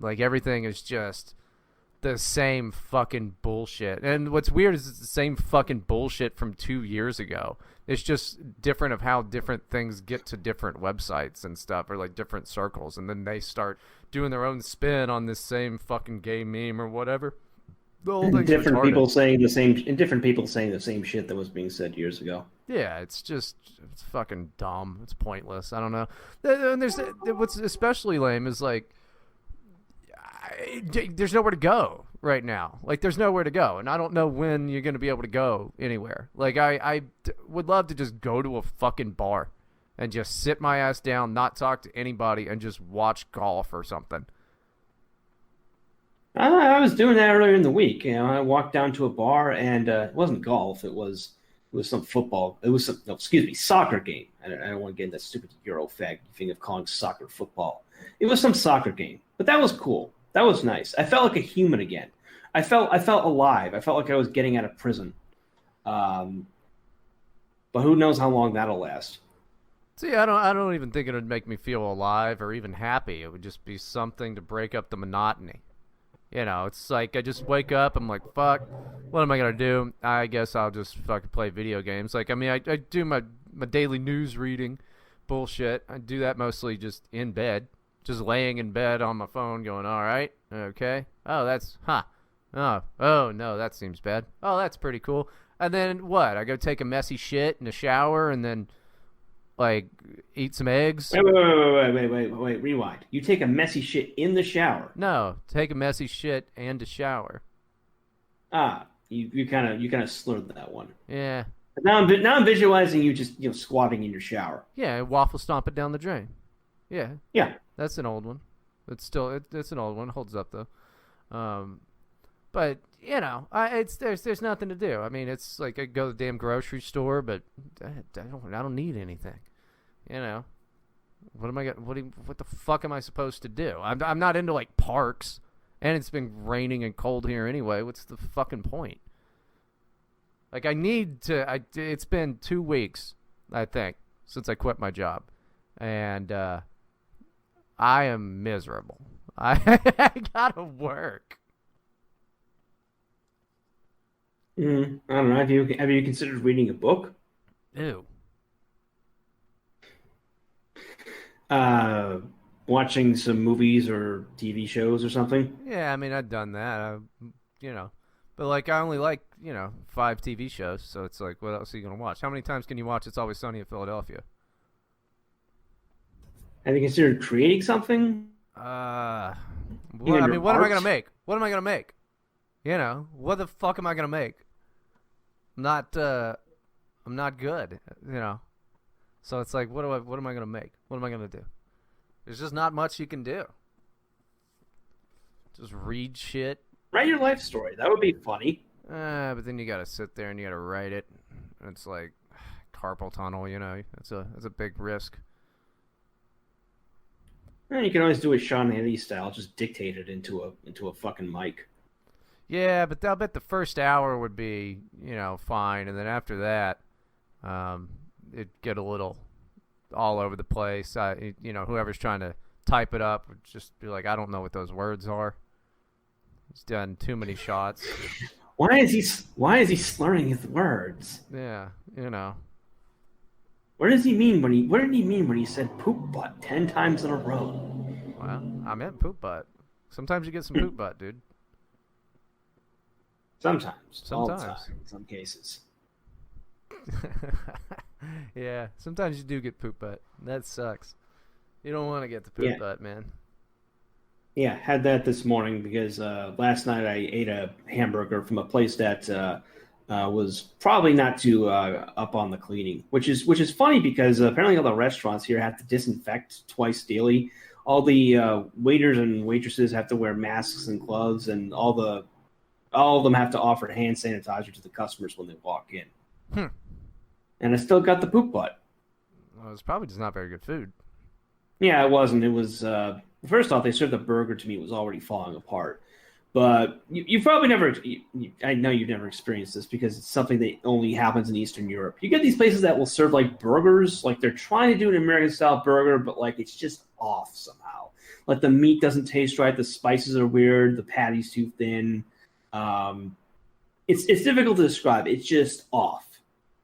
Like, everything is just the same fucking bullshit. And what's weird is it's the same fucking bullshit from 2 years ago. It's just different of how different things get to different websites and stuff, or like different circles, and then they start doing their own spin on this same fucking gay meme or whatever. The whole thing's different retarded. people saying the same, and different people saying the same shit that was being said years ago. Yeah, it's fucking dumb. It's pointless. I don't know. And what's especially lame is, like, there's nowhere to go right now. Like, there's nowhere to go, and I don't know when you're going to be able to go anywhere. Like, I would love to just go to a fucking bar and just sit my ass down, not talk to anybody, and just watch golf or something. I was doing that earlier in the week. I walked down to a bar, and it wasn't golf. It was some football. It was soccer game. I don't want to get into that stupid Euro fag thing of calling soccer football. It was some soccer game, but that was cool. That was nice. I felt like a human again. I felt alive. I felt like I was getting out of prison. But who knows how long that'll last. See, I don't even think it would make me feel alive or even happy. It would just be something to break up the monotony. It's like I just wake up, I'm like, fuck, what am I going to do? I guess I'll just fucking play video games. Like, I mean, I do my daily news reading bullshit. I do that mostly just in bed. Just laying in bed on my phone going, all right, okay. Oh, that's, oh, no, that seems bad. Oh, that's pretty cool. And then what? I go take a messy shit in the shower and then, like, eat some eggs? Wait, rewind. You take a messy shit in the shower? No, take a messy shit and a shower. You kind of slurred that one. Yeah. Now I'm visualizing you just squatting in your shower. Yeah, waffle stomp it down the drain. Yeah. Yeah. That's an old one. It's still it's an old one. It holds up though. But there's nothing to do. I mean, it's like I go to the damn grocery store, but I don't need anything. What am I what the fuck am I supposed to do? I'm not into, like, parks, and it's been raining and cold here anyway. What's the fucking point? Like, it's been 2 weeks, I think, since I quit my job, and I am miserable. I gotta work. I don't know. Have you considered reading a book? Ew. Watching some movies or TV shows or something? Yeah, I mean, I've done that. But, like, I only like 5 TV shows, so it's like, what else are you gonna watch? How many times can you watch It's Always Sunny in Philadelphia? Have you considered creating something? What am I gonna make? What am I gonna make? What the fuck am I gonna make? I'm not good. So it's like, what am I gonna make? What am I gonna do? There's just not much you can do. Just read shit. Write your life story. That would be funny. But then you gotta sit there and you gotta write it. And it's like carpal tunnel. It's a big risk. You can always do it Sean Hannity style, just dictate it into a fucking mic. Yeah, but I'll bet the first hour would be, fine, and then after that, it'd get a little all over the place. Whoever's trying to type it up would just be like, I don't know what those words are. He's done too many shots. Why is he slurring his words? Yeah, What did he mean when he said poop butt 10 times in a row? Well, I meant poop butt. Sometimes you get some poop butt, dude. Sometimes. All the time, in some cases. Yeah, sometimes you do get poop butt. That sucks. You don't want to get the poop butt, man. Yeah, had that this morning because last night I ate a hamburger from a place that was probably not too up on the cleaning, which is funny because apparently all the restaurants here have to disinfect twice daily. All the waiters and waitresses have to wear masks and gloves, and all of them have to offer hand sanitizer to the customers when they walk in. And I still got the poop butt. Well, it's probably just not very good food. Yeah, it wasn't. It was first off, they served the burger to me. It was already falling apart. But you've probably never. I know you've never experienced this because it's something that only happens in Eastern Europe. You get these places that will serve like burgers, like they're trying to do an American style burger, but like it's just off somehow. Like the meat doesn't taste right, the spices are weird, the patty's too thin. It's difficult to describe. It's just off.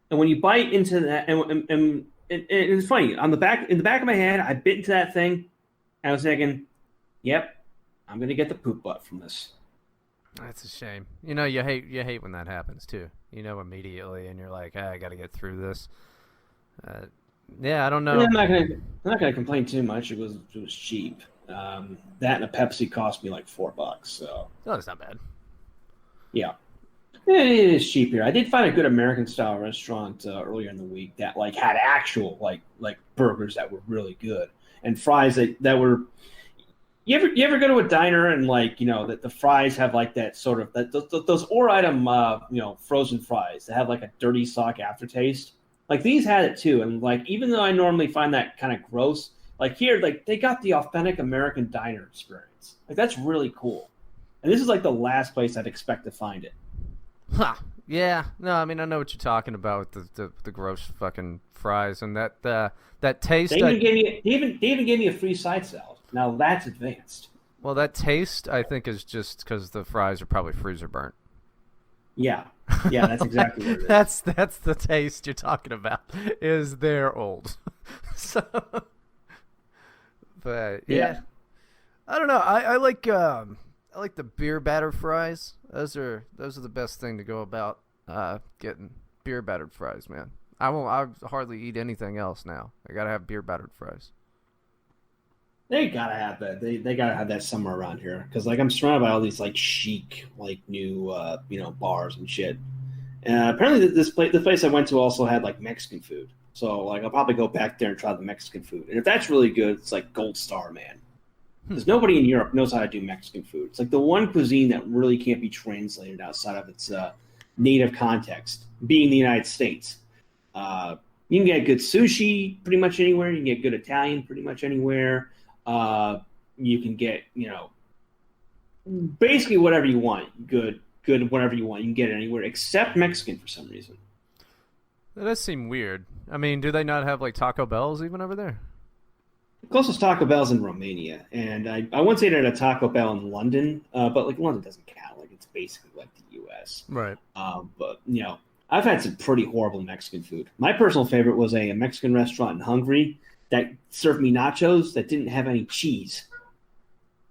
And when you bite into that, and it's funny in the back of my head, I bit into that thing, and I was thinking, "Yep, I'm gonna get the poop butt from this." That's a shame. You hate when that happens too. Immediately, and you're like, I got to get through this. Yeah, I don't know. I'm not gonna complain too much. It was cheap. That and a Pepsi cost me like $4. So that's not bad. Yeah. It is cheap here. I did find a good American style restaurant earlier in the week that like had actual like burgers that were really good and fries that were. You ever go to a diner and that the fries have like that sort of those or item frozen fries that have like a dirty sock aftertaste. Like these had it too, and like even though I normally find that kind of gross, like here they got the authentic American diner experience. Like that's really cool. And this is like the last place I'd expect to find it. Huh. Yeah. No, I mean I know what you're talking about with the gross fucking fries and that taste. They even gave me a free side salad. Now that's advanced. Well, that taste I think is just because the fries are probably freezer burnt. Yeah, that's exactly what it is. That's the taste you're talking about. Is they're old. So, but yeah, I don't know. I like the beer batter fries. Those are the best thing to go about getting beer battered fries, man. I hardly eat anything else now. I gotta have beer battered fries. They gotta have that. They gotta have that somewhere around here because like I'm surrounded by all these like chic like new bars and shit. Apparently the place I went to also had like Mexican food. So like I'll probably go back there and try the Mexican food. And if that's really good, it's like gold star, man. Because nobody in Europe knows how to do Mexican food. It's like the one cuisine that really can't be translated outside of its native context, being the United States. You can get good sushi pretty much anywhere. You can get good Italian pretty much anywhere. You can get, basically whatever you want. Good, whatever you want. You can get it anywhere except Mexican for some reason. That does seem weird. I mean, do they not have like Taco Bells even over there? The closest Taco Bell's in Romania, and I once ate at a Taco Bell in London, but like London doesn't count. Like it's basically like the U.S. Right. But I've had some pretty horrible Mexican food. My personal favorite was a Mexican restaurant in Hungary that served me nachos that didn't have any cheese.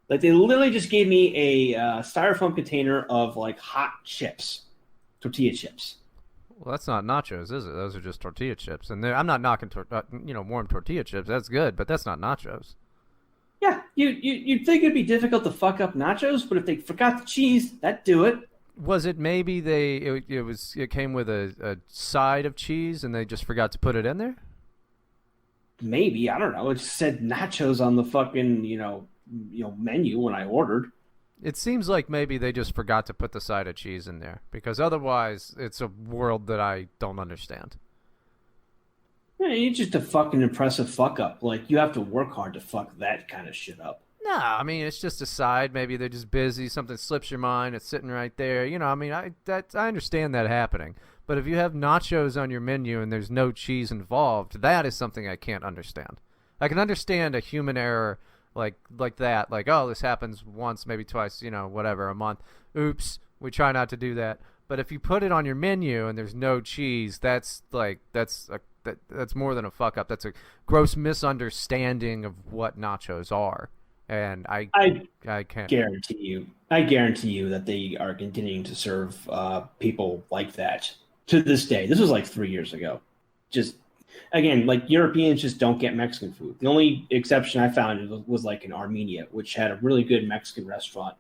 Like they literally just gave me a styrofoam container of like hot chips, tortilla chips. Well, that's not nachos, is it? Those are just tortilla chips. And I'm not knocking warm tortilla chips. That's good, but that's not nachos. Yeah, you'd think it'd be difficult to fuck up nachos, but if they forgot the cheese, that'd do it. Was it maybe it came with a side of cheese and they just forgot to put it in there? Maybe, I don't know. It said nachos on the fucking menu when I ordered. It seems like maybe they just forgot to put the side of cheese in there because otherwise it's a world that I don't understand. Yeah, you're just a fucking impressive fuck up. Like, you have to work hard to fuck that kind of shit up. No, I mean it's just a side. Maybe they're just busy. Something slips your mind. It's sitting right there. I mean, I understand that happening. But if you have nachos on your menu and there's no cheese involved, that is something I can't understand. I can understand a human error like that. Like, oh, this happens once, maybe twice, whatever, a month. Oops, we try not to do that. But if you put it on your menu and there's no cheese, that's more than a fuck up. That's a gross misunderstanding of what nachos are. And I can't guarantee you that they are continuing to serve people like that to this day. This was like 3 years ago. Just again, like Europeans just don't get Mexican food. The only exception I found was like in Armenia, which had a really good Mexican restaurant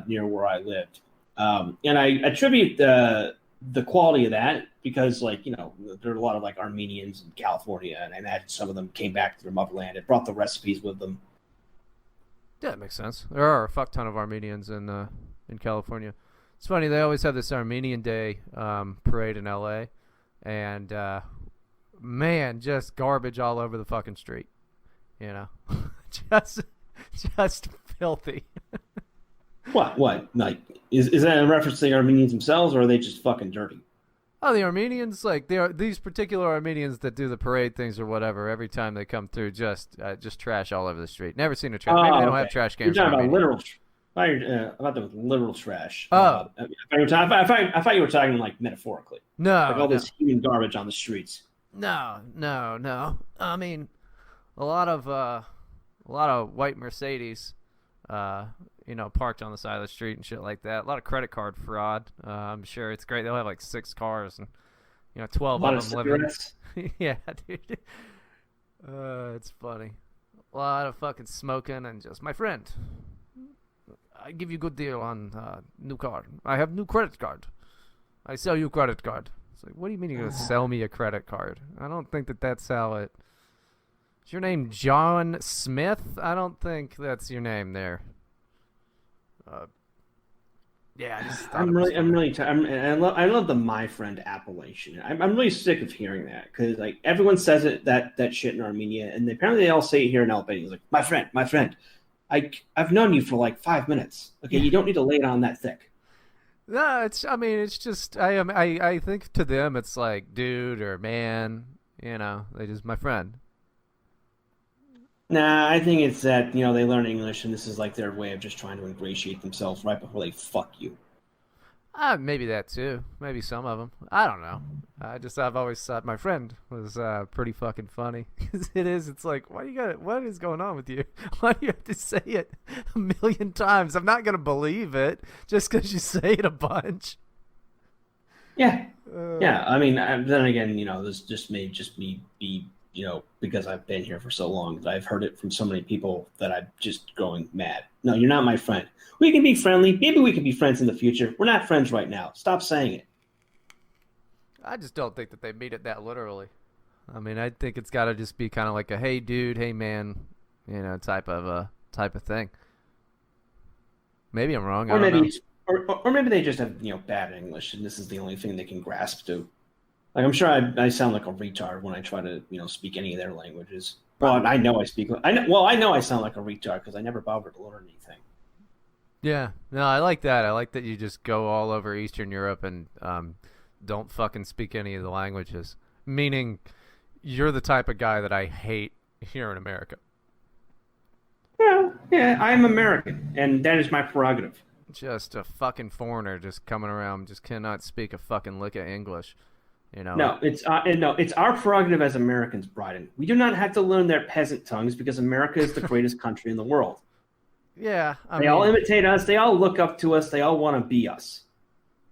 near where I lived. And I attribute the quality of that because, like, there are a lot of like Armenians in California, and I imagine some of them came back to their motherland and brought the recipes with them. Yeah, that makes sense. There are a fuck ton of Armenians in California. It's funny, they always have this Armenian Day parade in LA, and man, just garbage all over the fucking street. Just filthy. What? Like, is that a reference to the Armenians themselves, or are they just fucking dirty? Oh, the Armenians, like these particular Armenians that do the parade things or whatever. Every time they come through, just trash all over the street. Never seen a trash. Maybe they don't have trash cans. You're talking about literal. I thought that was literal trash. Oh, I thought you were talking like metaphorically. No, like all this human garbage on the streets. No. I mean, a lot of white Mercedes, parked on the side of the street and shit like that. A lot of credit card fraud. I'm sure it's great. They'll have like 6 cars and 12 of them living. Yeah, dude. It's funny. A lot of fucking smoking and just, my friend, I give you a good deal on new car. I have new credit card. I sell you credit card. It's like, what do you mean you're gonna sell me a credit card? I don't think that's how it. Is your name John Smith? I don't think that's your name there. Yeah, I love the my friend appellation. I'm really sick of hearing that because like everyone says that shit in Armenia, and apparently they all say it here in Albania. It's like my friend. I've known you for like 5 minutes. Okay, you don't need to lay it on that thick. No, it's just I think to them it's like dude or man, they just my friend. Nah, I think it's that, they learn English and this is like their way of just trying to ingratiate themselves right before they fuck you. Maybe that too. Maybe some of them. I don't know. I've always thought my friend was pretty fucking funny. It is. It's like, what is going on with you? Why do you have to say it a million times? I'm not going to believe it just because you say it a bunch. Yeah. Yeah. I mean, then again, this just may just be because I've been here for so long that I've heard it from so many people that I'm just going mad. No, you're not my friend. We can be friendly. Maybe we can be friends in the future. We're not friends right now. Stop saying it. I just don't think that they mean it that literally. I mean, I think it's got to just be kind of like a hey dude, hey man, type of thing. Maybe I'm wrong. Or maybe they just have bad English, and this is the only thing they can grasp to. Like, I'm sure I sound like a retard when I try to, speak any of their languages. Well, I know I sound like a retard because I never bothered to learn anything. Yeah. No, I like that. I like that you just go all over Eastern Europe and don't fucking speak any of the languages. Meaning, you're the type of guy that I hate here in America. Well, yeah, I'm American, and that is my prerogative. Just a fucking foreigner just coming around, just cannot speak a fucking lick of English. No, it's our prerogative as Americans, Bryden. We do not have to learn their peasant tongues because America is the greatest country in the world. Yeah, they all imitate us. They all look up to us. They all want to be us.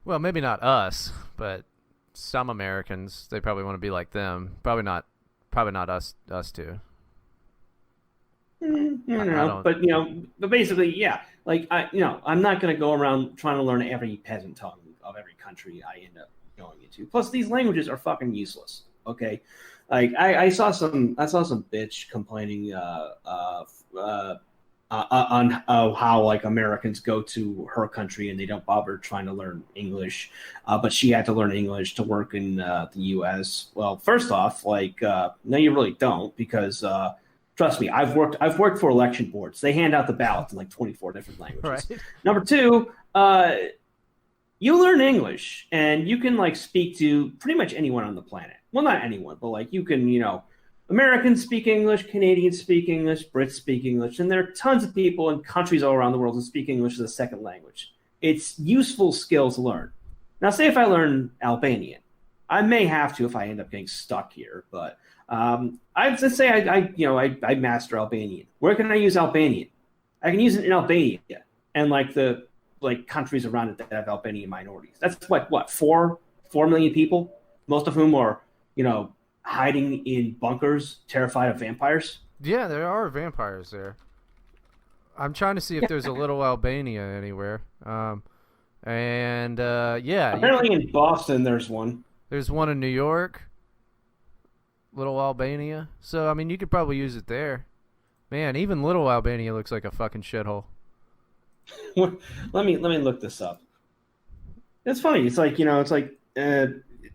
Well, maybe not us, but some Americans. They probably want to be like them. Probably not us too. But basically, yeah. Like I'm not going to go around trying to learn every peasant tongue of every country I end up going into. Plus, these languages are fucking useless. Okay, like I saw some bitch complaining on how like Americans go to her country and they don't bother trying to learn English, but she had to learn English to work in the U.S. Well, first off, like no, you really don't because trust me, I've worked for election boards. They hand out the ballots in like 24 different languages. Right. Number two, you learn English and you can like speak to pretty much anyone on the planet. Well, not anyone, but like you can, Americans speak English, Canadians speak English, Brits speak English, and there are tons of people in countries all around the world who speak English as a second language. It's useful skill to learn. Now, say if I learn Albanian, I may have to if I end up getting stuck here, but I'd say I master Albanian. Where can I use Albanian? I can use it in Albania and like the countries around it that have Albanian minorities. That's what 4 million people, most of whom are hiding in bunkers, terrified of vampires. Yeah, there are vampires there. I'm trying to see if there's a little Albania anywhere. Yeah. Apparently in Boston there's one. There's one in New York. Little Albania. So, I mean, you could probably use it there. Man, even little Albania looks like a fucking shithole. Let me look this up. It's funny. It's like,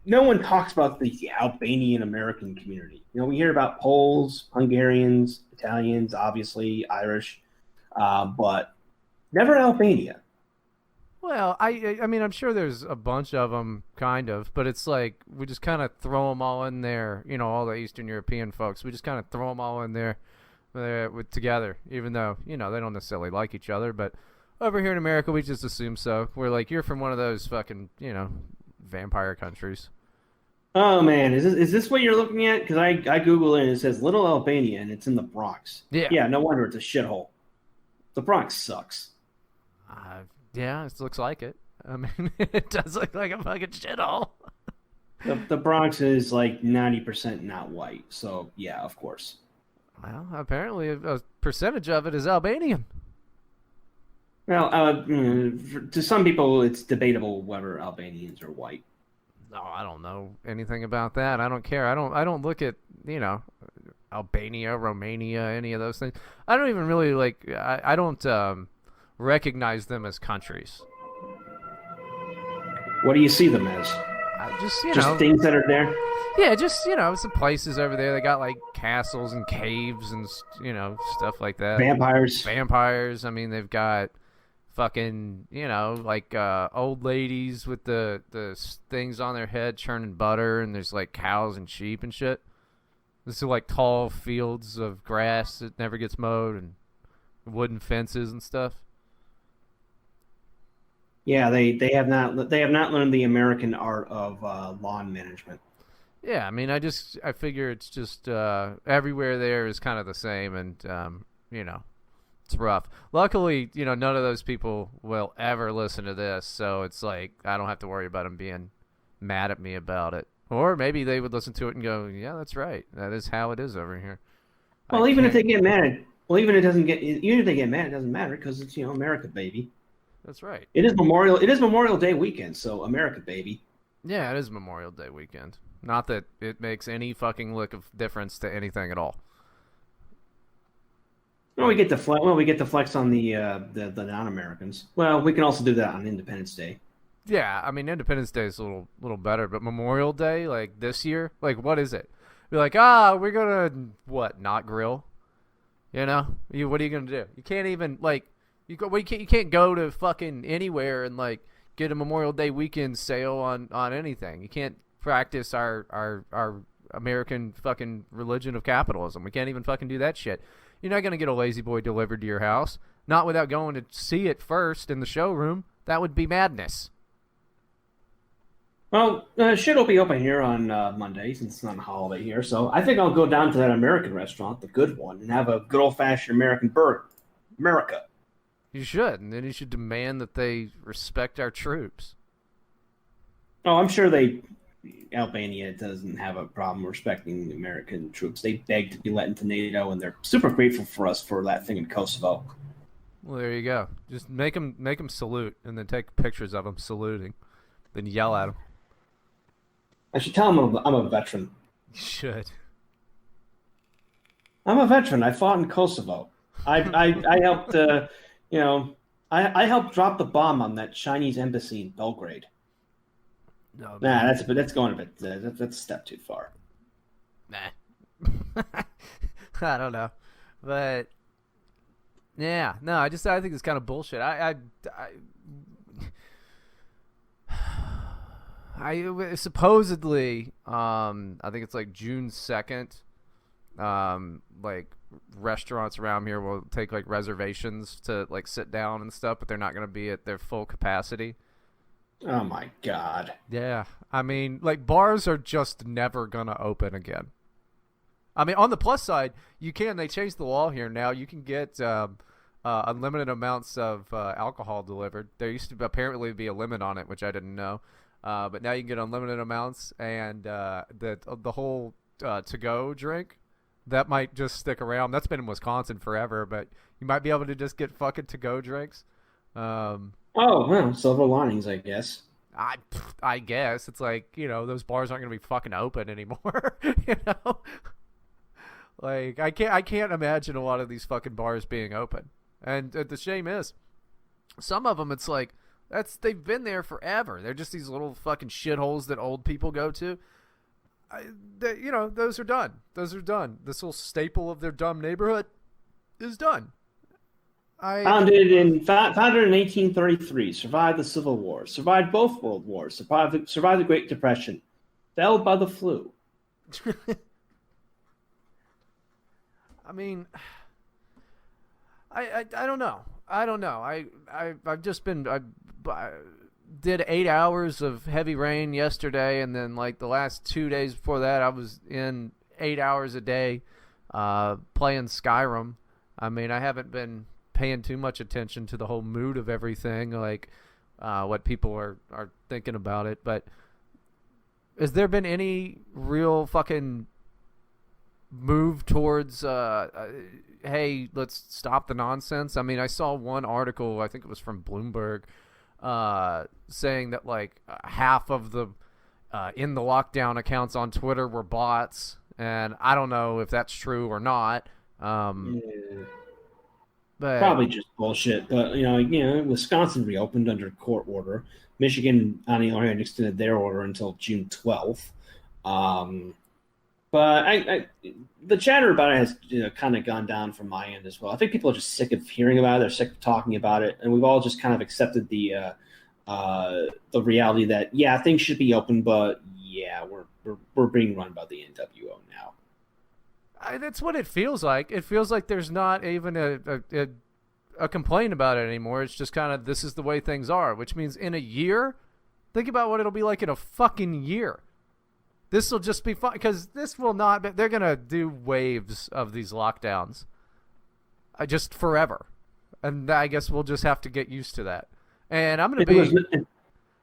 no one talks about the Albanian American community. We hear about Poles, Hungarians, Italians, obviously Irish, but never Albania. Well, I mean, I'm sure there's a bunch of them, kind of, but it's like we just kind of throw them all in there. All the Eastern European folks, we just kind of throw them all in there together, even though they don't necessarily like each other. But over here in America, we just assume so. We're like, you're from one of those fucking vampire countries. Oh man, is this what you're looking at? Because I Google it and it says Little Albania and it's in the Bronx. Yeah, no wonder it's a shithole. The Bronx sucks. Yeah, it looks like it. I mean, it does look like a fucking shithole. The Bronx is like 90% not white, so yeah, of course. Well, apparently a percentage of it is Albanian. Well, to some people, it's debatable whether Albanians are white. No, I don't know anything about that. I don't care. I don't look at Albania, Romania, any of those things. I don't even really like. I don't recognize them as countries. What do you see them as? Just things that are there. Yeah, just some places over there. They got like castles and caves and stuff like that. Vampires. I mean, they've got fucking like old ladies with the things on their head churning butter, and there's like cows and sheep and shit. This is like tall fields of grass that never gets mowed and wooden fences and stuff. Yeah, they have not learned the American art of lawn management. Yeah, I mean, I figure it's just everywhere there is kind of the same, and it's rough. Luckily, none of those people will ever listen to this, so it's like I don't have to worry about them being mad at me about it. Or maybe they would listen to it and go, "Yeah, that's right. That is how it is over here." Well, even if they get mad, even if they get mad, it doesn't matter because it's America, baby. That's right. It is Memorial Day weekend, so America, baby. Yeah, it is Memorial Day weekend. Not that it makes any fucking lick of difference to anything at all. Well, we get to flex on the non-Americans. Well, we can also do that on Independence Day. Yeah, I mean Independence Day is a little better, but Memorial Day, like this year, like what is it? You're like, we're gonna not grill? What are you gonna do? You can't even like you can't go to fucking anywhere and like get a Memorial Day weekend sale on anything. You can't practice our American fucking religion of capitalism. We can't even fucking do that shit. You're not going to get a Lazy Boy delivered to your house, not without going to see it first in the showroom. That would be madness. Well, shit will be open here on Monday since it's not a holiday here, so I think I'll go down to that American restaurant, the good one, and have a good old-fashioned American burger. America. You should, and then you should demand that they respect our troops. Oh, I'm sure Albania doesn't have a problem respecting American troops. They beg to be let into NATO, and they're super grateful for us for that thing in Kosovo. Well, there you go. Just make them salute, and then take pictures of them saluting, then yell at them. I should tell them I'm a veteran. You should. I'm a veteran. I fought in Kosovo. I helped. I helped drop the bomb on that Chinese embassy in Belgrade. No, Nah, that's going a bit. That's a step too far. Nah. I don't know, but yeah, no, I think it's kind of bullshit. I supposedly, I think it's like June 2nd. Like restaurants around here will take like reservations to like sit down and stuff, but they're not going to be at their full capacity. Oh my God. Yeah, I mean, like bars are just never gonna open again. I mean, on the plus side, they changed the law here now. You can get unlimited amounts of alcohol delivered. There used to apparently be a limit on it, which I didn't know. But now you can get unlimited amounts, and the whole to-go drink, that might just stick around. That's been in Wisconsin forever, but you might be able to just get fucking to-go drinks. Oh, well, silver linings, I guess. I guess. It's like, those bars aren't going to be fucking open anymore, Like, I can't imagine a lot of these fucking bars being open. And the shame is, some of them, it's like, they've been there forever. They're just these little fucking shitholes that old people go to. Those are done. Those are done. This little staple of their dumb neighborhood is done. Founded in 1833, survived the Civil War, survived both World Wars, survived the Great Depression, felled by the flu. I mean, I don't know. I don't know. I've just been I did 8 hours of heavy rain yesterday, and then like the last 2 days before that, I was in 8 hours a day playing Skyrim. I mean, I haven't been paying too much attention to the whole mood of everything, like what people are thinking about it. But has there been any real fucking move towards hey, let's stop the nonsense? I mean, I saw one article, I think it was from Bloomberg, saying that like half of the in the lockdown accounts on Twitter were bots, and I don't know if that's true or not. But probably just bullshit. But Wisconsin reopened under court order. Michigan, on the other hand, extended their order until June 12th. But the chatter about it has kind of gone down from my end as well. I think people are just sick of hearing about it. They're sick of talking about it, and we've all just kind of accepted the reality that things should be open, but we're being run by the NWO now. That's what it feels like. It feels like there's not even a complaint about it anymore. It's just kind of, this is the way things are, which means in a year, think about what it'll be like in a fucking year. This will just be fun, because this will not, they're going to do waves of these lockdowns just forever. And I guess we'll just have to get used to that. And I'm going to be...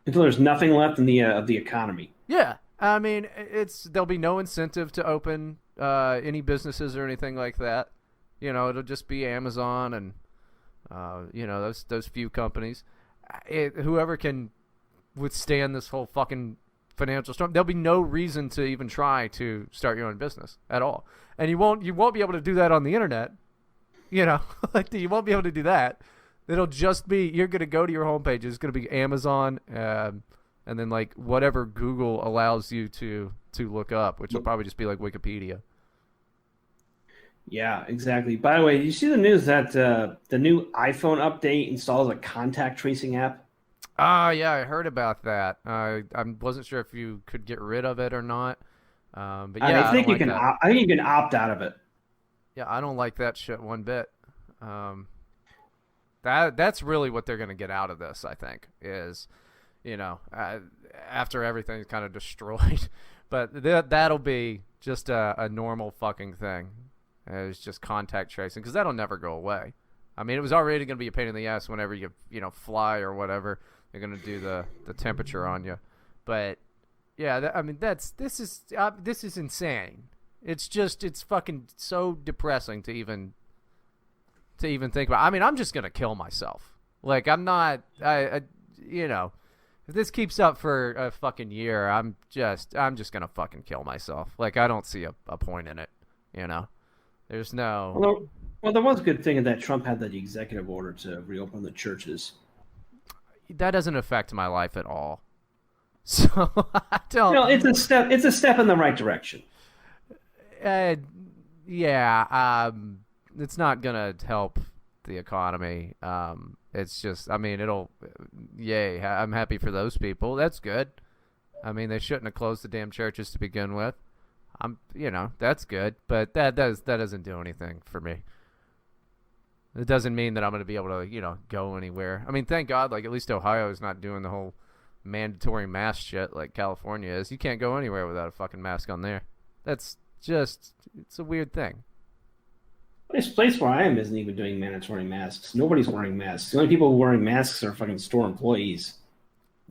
Until there's nothing left in the of the economy. Yeah. I mean, there'll be no incentive to open any businesses or anything like that. It'll just be Amazon and those few companies. Whoever can withstand this whole fucking financial storm, there'll be no reason to even try to start your own business at all. And you won't be able to do that on the internet. Like you won't be able to do that. It'll just be, you're going to go to your homepage. It's going to be Amazon, and then like whatever Google allows you to look up, which will probably just be like Wikipedia. Yeah, exactly. By the way, did you see the news that the new iPhone update installs a contact tracing app? Yeah, I heard about that. I wasn't sure if you could get rid of it or not. But yeah, I think you can. I think you can opt out of it. Yeah, I don't like that shit one bit. That's really what they're going to get out of this, I think, is, after everything's kind of destroyed. But that'll be just a normal fucking thing. It's just contact tracing, because that'll never go away. I mean, it was already going to be a pain in the ass whenever you fly or whatever. They're going to do the temperature on you. But yeah, this is insane. It's fucking so depressing to even think about. I mean, I'm just going to kill myself. Like, I'm not, if this keeps up for a fucking year, I'm just going to fucking kill myself. Like, I don't see a point in it, There's no... Well, there was a good thing in that Trump had the executive order to reopen the churches. That doesn't affect my life at all. So I don't. It's a step. It's a step in the right direction. Yeah. It's not gonna help the economy. It's just. I mean, it'll. Yay! I'm happy for those people. That's good. I mean, they shouldn't have closed the damn churches to begin with. That's good, but that doesn't do anything for me. It doesn't mean that I'm going to be able to, go anywhere. I mean, thank God, like, at least Ohio is not doing the whole mandatory mask shit like California is. You can't go anywhere without a fucking mask on there. That's just, it's a weird thing. This place where I am isn't even doing mandatory masks. Nobody's wearing masks. The only people wearing masks are fucking store employees.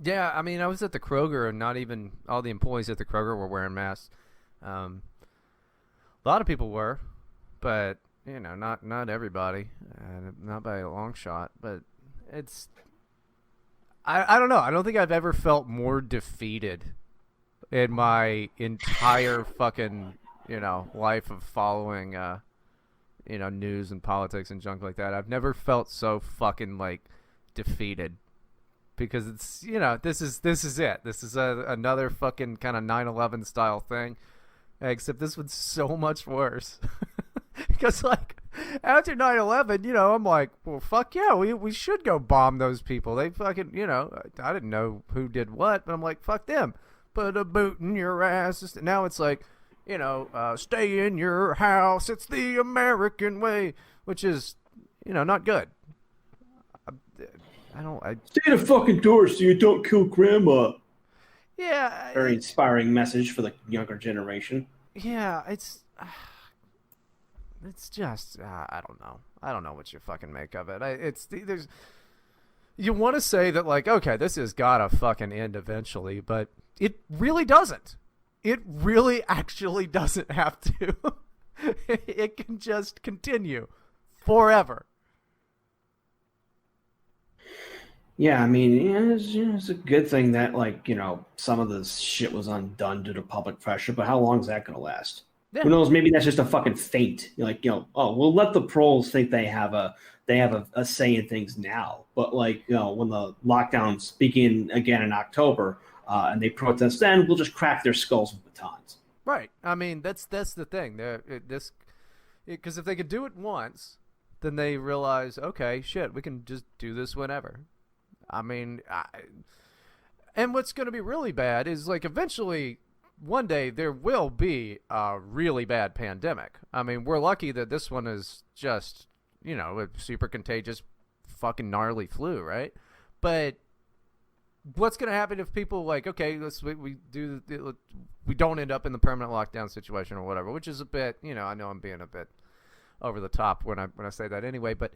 Yeah, I mean, I was at the Kroger, and not even all the employees at the Kroger were wearing masks. A lot of people were, but not everybody, not by a long shot. But it's, I don't know. I don't think I've ever felt more defeated in my entire fucking life of following news and politics and junk like that. I've never felt so fucking like defeated. Because it's, this is it. This is another fucking kind of 9/11 style thing. Except this one's so much worse. Because, like, after 9/11, I'm like, well, fuck yeah, we should go bomb those people. They fucking, I didn't know who did what, but I'm like, fuck them. Put a boot in your ass. Now it's like, stay in your house. It's the American way, which is, not good. Stay the fucking door so you don't kill grandma. Yeah. Very inspiring message for the younger generation. Yeah, it's just, I don't know. I don't know what you fucking make of it. You want to say that, like, okay, this has got to fucking end eventually, but it really doesn't. It really actually doesn't have to. It can just continue forever. Yeah, I mean, it's a good thing that, like, some of this shit was undone due to public pressure, but how long is that going to last? Yeah. Who knows? Maybe that's just a fucking feint. We'll let the pros think they have a say in things now. But, like, when the lockdowns begin again in October and they protest then, we'll just crack their skulls with batons. Right. I mean, that's the thing. Because if they could do it once, then they realize, okay, shit, we can just do this whenever. I mean, and what's going to be really bad is, like, eventually, one day, there will be a really bad pandemic. I mean, we're lucky that this one is just, a super contagious fucking gnarly flu, right? But what's going to happen if people, like, okay, we don't end up in the permanent lockdown situation or whatever, which is a bit, I know I'm being a bit over the top when I say that anyway, but,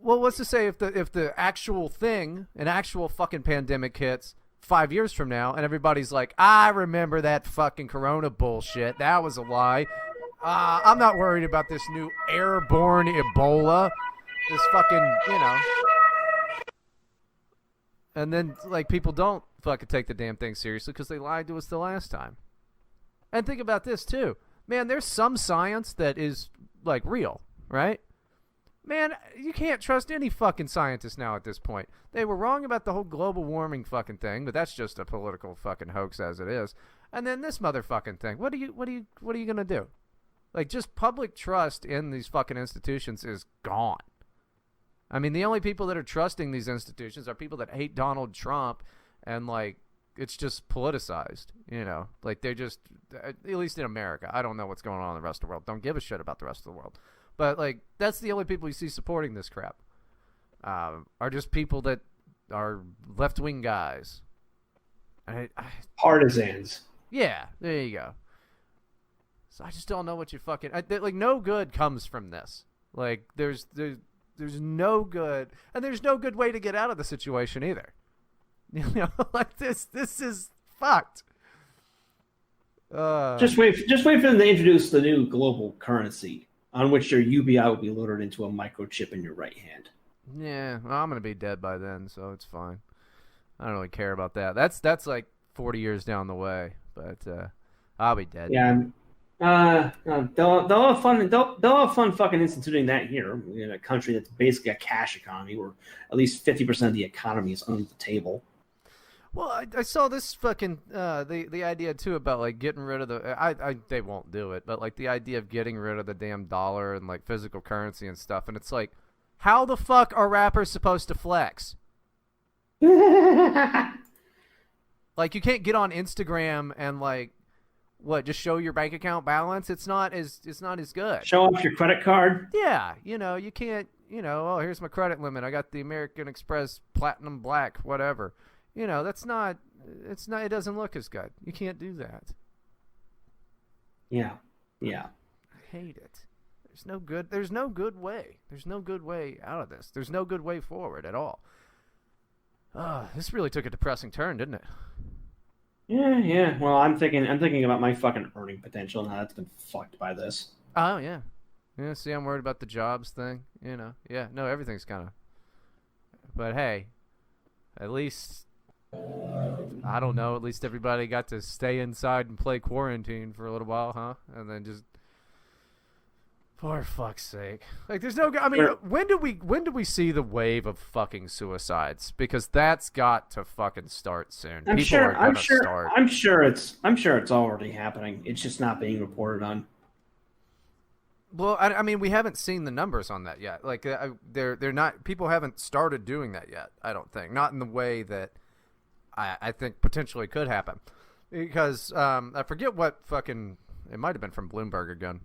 well, what's to say if the actual thing, an actual fucking pandemic hits 5 years from now, and everybody's like, I remember that fucking corona bullshit. That was a lie. I'm not worried about this new airborne Ebola. This fucking, And then, like, people don't fucking take the damn thing seriously because they lied to us the last time. And think about this, too. Man, there's some science that is, like, real, right? Man, you can't trust any fucking scientist now at this point. They were wrong about the whole global warming fucking thing, but that's just a political fucking hoax as it is. And then this motherfucking thing. What are you gonna do? Like, just public trust in these fucking institutions is gone. I mean, the only people that are trusting these institutions are people that hate Donald Trump, and, like, it's just politicized, Like, they're just, at least in America. I don't know what's going on in the rest of the world. Don't give a shit about the rest of the world. But, like, that's the only people you see supporting this crap. Are just people that are left-wing guys. Partisans. Yeah, there you go. So I just don't know what you fucking... like, no good comes from this. Like, there's no good... And there's no good way to get out of the situation either. Like, this is fucked. Just wait for them to introduce the new global currency, on which your UBI will be loaded into a microchip in your right hand. Yeah, well, I'm going to be dead by then, so it's fine. I don't really care about that. That's like 40 years down the way, but I'll be dead. Yeah, They'll have fun. They'll have fun fucking instituting that here in a country that's basically a cash economy, where at least 50% of the economy is under the table. Well, I saw this fucking the idea too about like getting rid of the they won't do it, but like the idea of getting rid of the damn dollar and like physical currency and stuff, and it's like, how the fuck are rappers supposed to flex? Like you can't get on Instagram and like what just show your bank account balance. It's not as good. Show off your credit card. Yeah, you can't. Oh, here's my credit limit. I got the American Express Platinum Black, whatever. That's not. It's not. It doesn't look as good. You can't do that. Yeah. I hate it. There's no good. There's no good way. There's no good way out of this. There's no good way forward at all. This really took a depressing turn, didn't it? Yeah. Well, I'm thinking about my fucking earning potential, and how that's been fucked by this. Oh yeah. Yeah. See, I'm worried about the jobs thing. Yeah. No, everything's kind of. But hey, at least. I don't know. At least everybody got to stay inside and play quarantine for a little while, huh? And then just, for fuck's sake, like there's no. I mean, when do we see the wave of fucking suicides? Because that's got to fucking start soon. I'm People sure. are gonna I'm sure. start. I'm sure it's already happening. It's just not being reported on. Well, I mean, we haven't seen the numbers on that yet. Like, they're not. People haven't started doing that yet. I don't think. Not in the way that. I think potentially could happen, because I forget what fucking it might have been from Bloomberg again,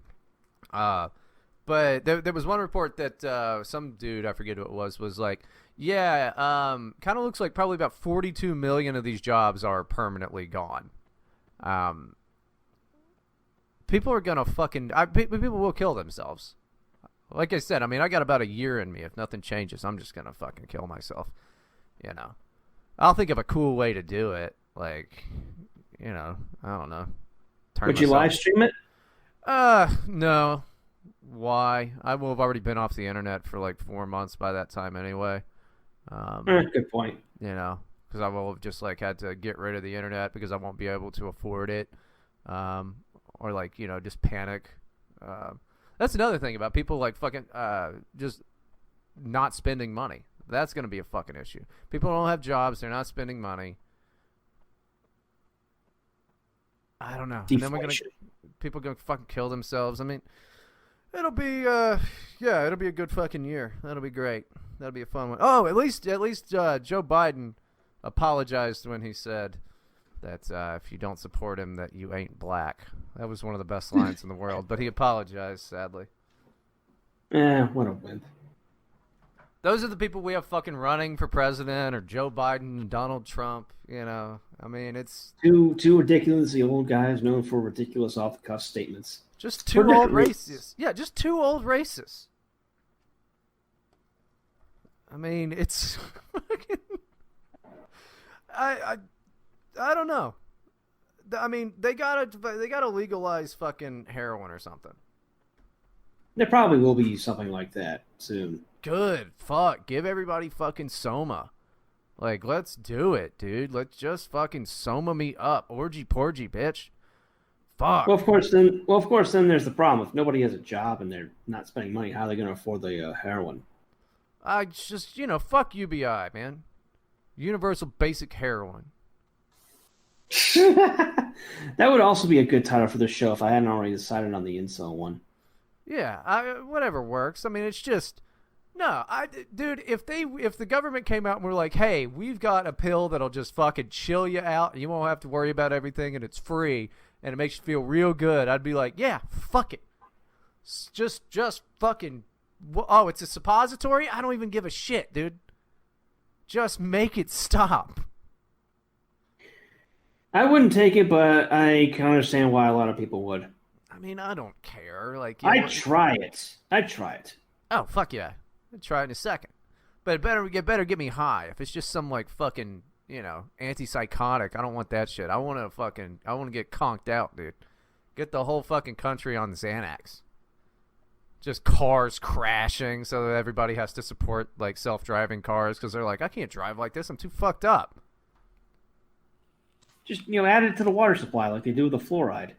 but there was one report that some dude, I forget who it was like, yeah, kind of looks like probably about 42 million of these jobs are permanently gone. People are gonna fucking people will kill themselves. Like I said, I mean, I got about a year in me. If nothing changes, I'm just gonna fucking kill myself. I'll think of a cool way to do it. Like, I don't know. Would you live stream it? No. Why? I will have already been off the internet for like 4 months by that time anyway. Good point. Because I will have just like had to get rid of the internet because I won't be able to afford it. Or like, just panic. That's another thing about people like fucking just not spending money. That's going to be a fucking issue. People don't have jobs. They're not spending money. I don't know. And then people going to fucking kill themselves. I mean, it'll be, it'll be a good fucking year. That'll be great. That'll be a fun one. Oh, at least Joe Biden apologized when he said that if you don't support him, that you ain't black. That was one of the best lines in the world. But he apologized, sadly. What a wimp. Those are the people we have fucking running for president, or Joe Biden and Donald Trump. I mean, it's two ridiculously old guys known for ridiculous off-the-cuff statements. Just two old racists. Yeah, just two old racists. I mean, it's I don't know. I mean, they gotta legalize fucking heroin or something. There probably will be something like that soon. Good. Fuck. Give everybody fucking Soma. Like, let's do it, dude. Let's just fucking Soma me up. Orgy porgy, bitch. Fuck. Well, of course, then there's the problem. If nobody has a job and they're not spending money, how are they going to afford the heroin? I just, fuck UBI, man. Universal Basic Heroin. That would also be a good title for the show if I hadn't already decided on the incel one. Yeah, whatever works. I mean, it's just dude. If the government came out and were like, "Hey, we've got a pill that'll just fucking chill you out, and you won't have to worry about everything, and it's free, and it makes you feel real good," I'd be like, "Yeah, fuck it. Just fucking. Oh, it's a suppository. I don't even give a shit, dude. Just make it stop." I wouldn't take it, but I can understand why a lot of people would. I mean, I don't care. Like, I'd try it. Oh, fuck yeah. I'd try it in a second. But it better get me high. If it's just some, like, fucking, antipsychotic, I don't want that shit. I want to get conked out, dude. Get the whole fucking country on Xanax. Just cars crashing so that everybody has to support, like, self-driving cars because they're like, I can't drive like this. I'm too fucked up. Just, add it to the water supply like they do with the fluoride.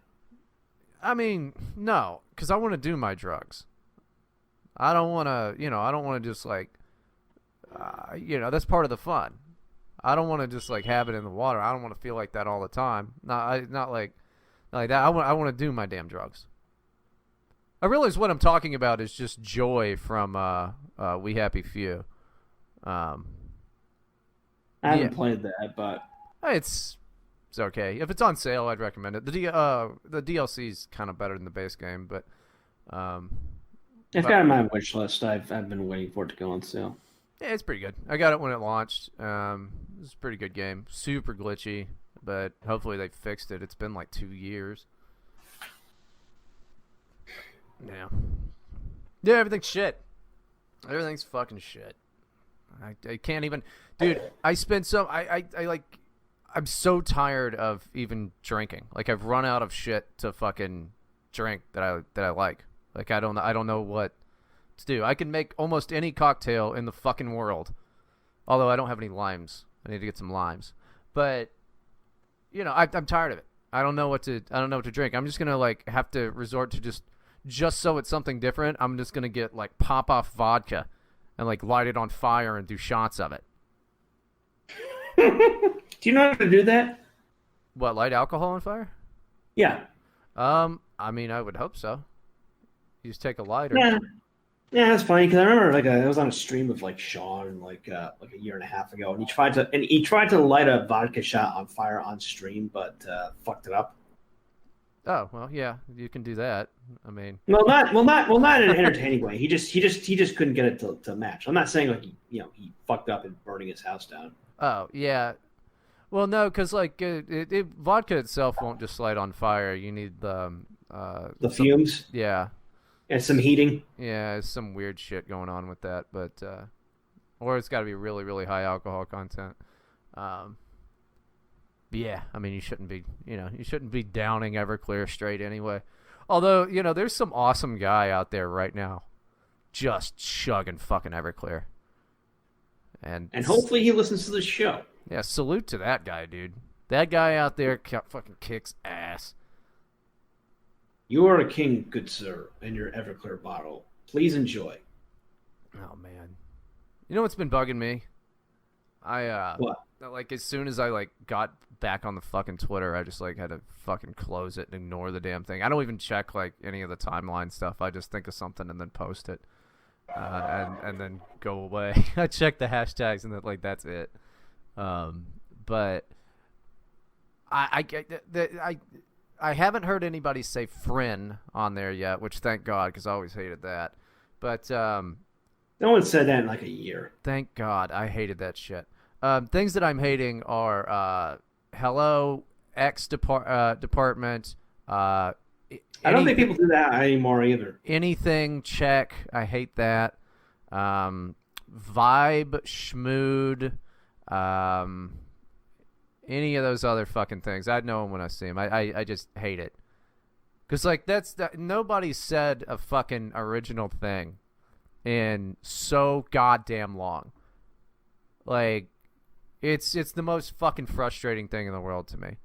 I mean, no, because I want to do my drugs. I don't want to, I don't want to just like, that's part of the fun. I don't want to just like have it in the water. I don't want to feel like that all the time. Not like that. I want to do my damn drugs. I realize what I'm talking about is just Joy from We Happy Few. I haven't played that, but it's okay. If it's on sale, I'd recommend it. The DLC is kind of better than the base game, but it's got it on my wish list. I've been waiting for it to go on sale. Yeah, it's pretty good. I got it when it launched. It's a pretty good game. Super glitchy, but hopefully they fixed it. It's been like 2 years. Yeah, everything's shit. Everything's fucking shit. I can't even, dude. I spent so I'm so tired of even drinking. Like I've run out of shit to fucking drink that I like. Like I don't know what to do. I can make almost any cocktail in the fucking world. Although I don't have any limes. I need to get some limes. But I'm tired of it. I don't know what to drink. I'm just gonna like have to resort to just so it's something different. I'm just gonna get like pop off vodka and like light it on fire and do shots of it. Do you know how to do that? What, light alcohol on fire? Yeah. I mean, I would hope so. You just take a lighter. Yeah, that's funny because I remember I was on a stream of like Sean like a year and a half ago, and he tried to light a vodka shot on fire on stream, but fucked it up. Oh well, yeah, you can do that. I mean, not in an entertaining way. He just couldn't get it to match. I'm not saying like he fucked up and burning his house down. Oh yeah, well no, because like vodka itself won't just light on fire. You need the fumes. Yeah. And some heating. Yeah, there's some weird shit going on with that, but or it's got to be really, really high alcohol content. Yeah, I mean, you shouldn't be downing Everclear straight anyway. Although, there's some awesome guy out there right now, just chugging fucking Everclear. And hopefully he listens to the show. Yeah, salute to that guy, dude. That guy out there fucking kicks ass. You are a king, good sir, in your Everclear bottle. Please enjoy. Oh man, you know what's been bugging me? What? Like as soon as I like got back on the fucking Twitter, I just like had to fucking close it and ignore the damn thing. I don't even check like any of the timeline stuff. I just think of something and then post it, and then go away. I check the hashtags and then that's it. But I haven't heard anybody say Frin on there yet, which thank God, because I always hated that. But no one said that in like a year. Thank God, I hated that shit. Things that I'm hating are hello, X department. I don't think people do that anymore either. Anything check, I hate that. Vibe schmood. Any of those other fucking things. I'd know them when I see them. I just hate it. Because, nobody said a fucking original thing in so goddamn long. Like, it's the most fucking frustrating thing in the world to me.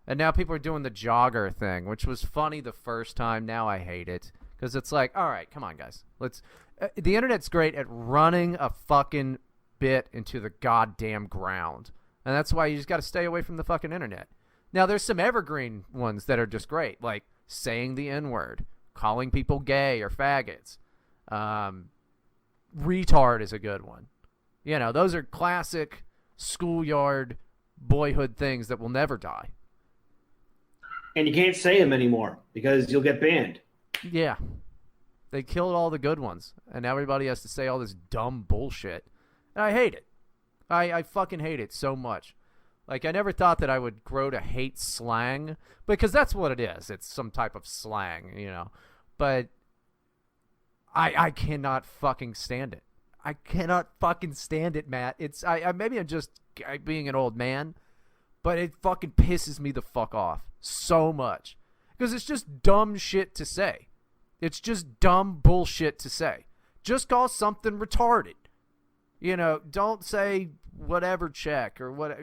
And now people are doing the jogger thing, which was funny the first time. Now I hate it. Because it's like, all right, come on, guys. The internet's great at running a fucking bit into the goddamn ground. And that's why you just got to stay away from the fucking internet. Now, there's some evergreen ones that are just great, like saying the N-word, calling people gay or faggots. Retard is a good one. Those are classic schoolyard boyhood things that will never die. And you can't say them anymore because you'll get banned. Yeah. They killed all the good ones, and now everybody has to say all this dumb bullshit. And I hate it. I fucking hate it so much. Like, I never thought that I would grow to hate slang, because that's what it is. It's some type of slang, But I cannot fucking stand it. I cannot fucking stand it, Matt. Maybe I'm just being an old man, but it fucking pisses me the fuck off so much. Because it's just dumb shit to say. It's just dumb bullshit to say. Just call something retarded. Don't say whatever check or what,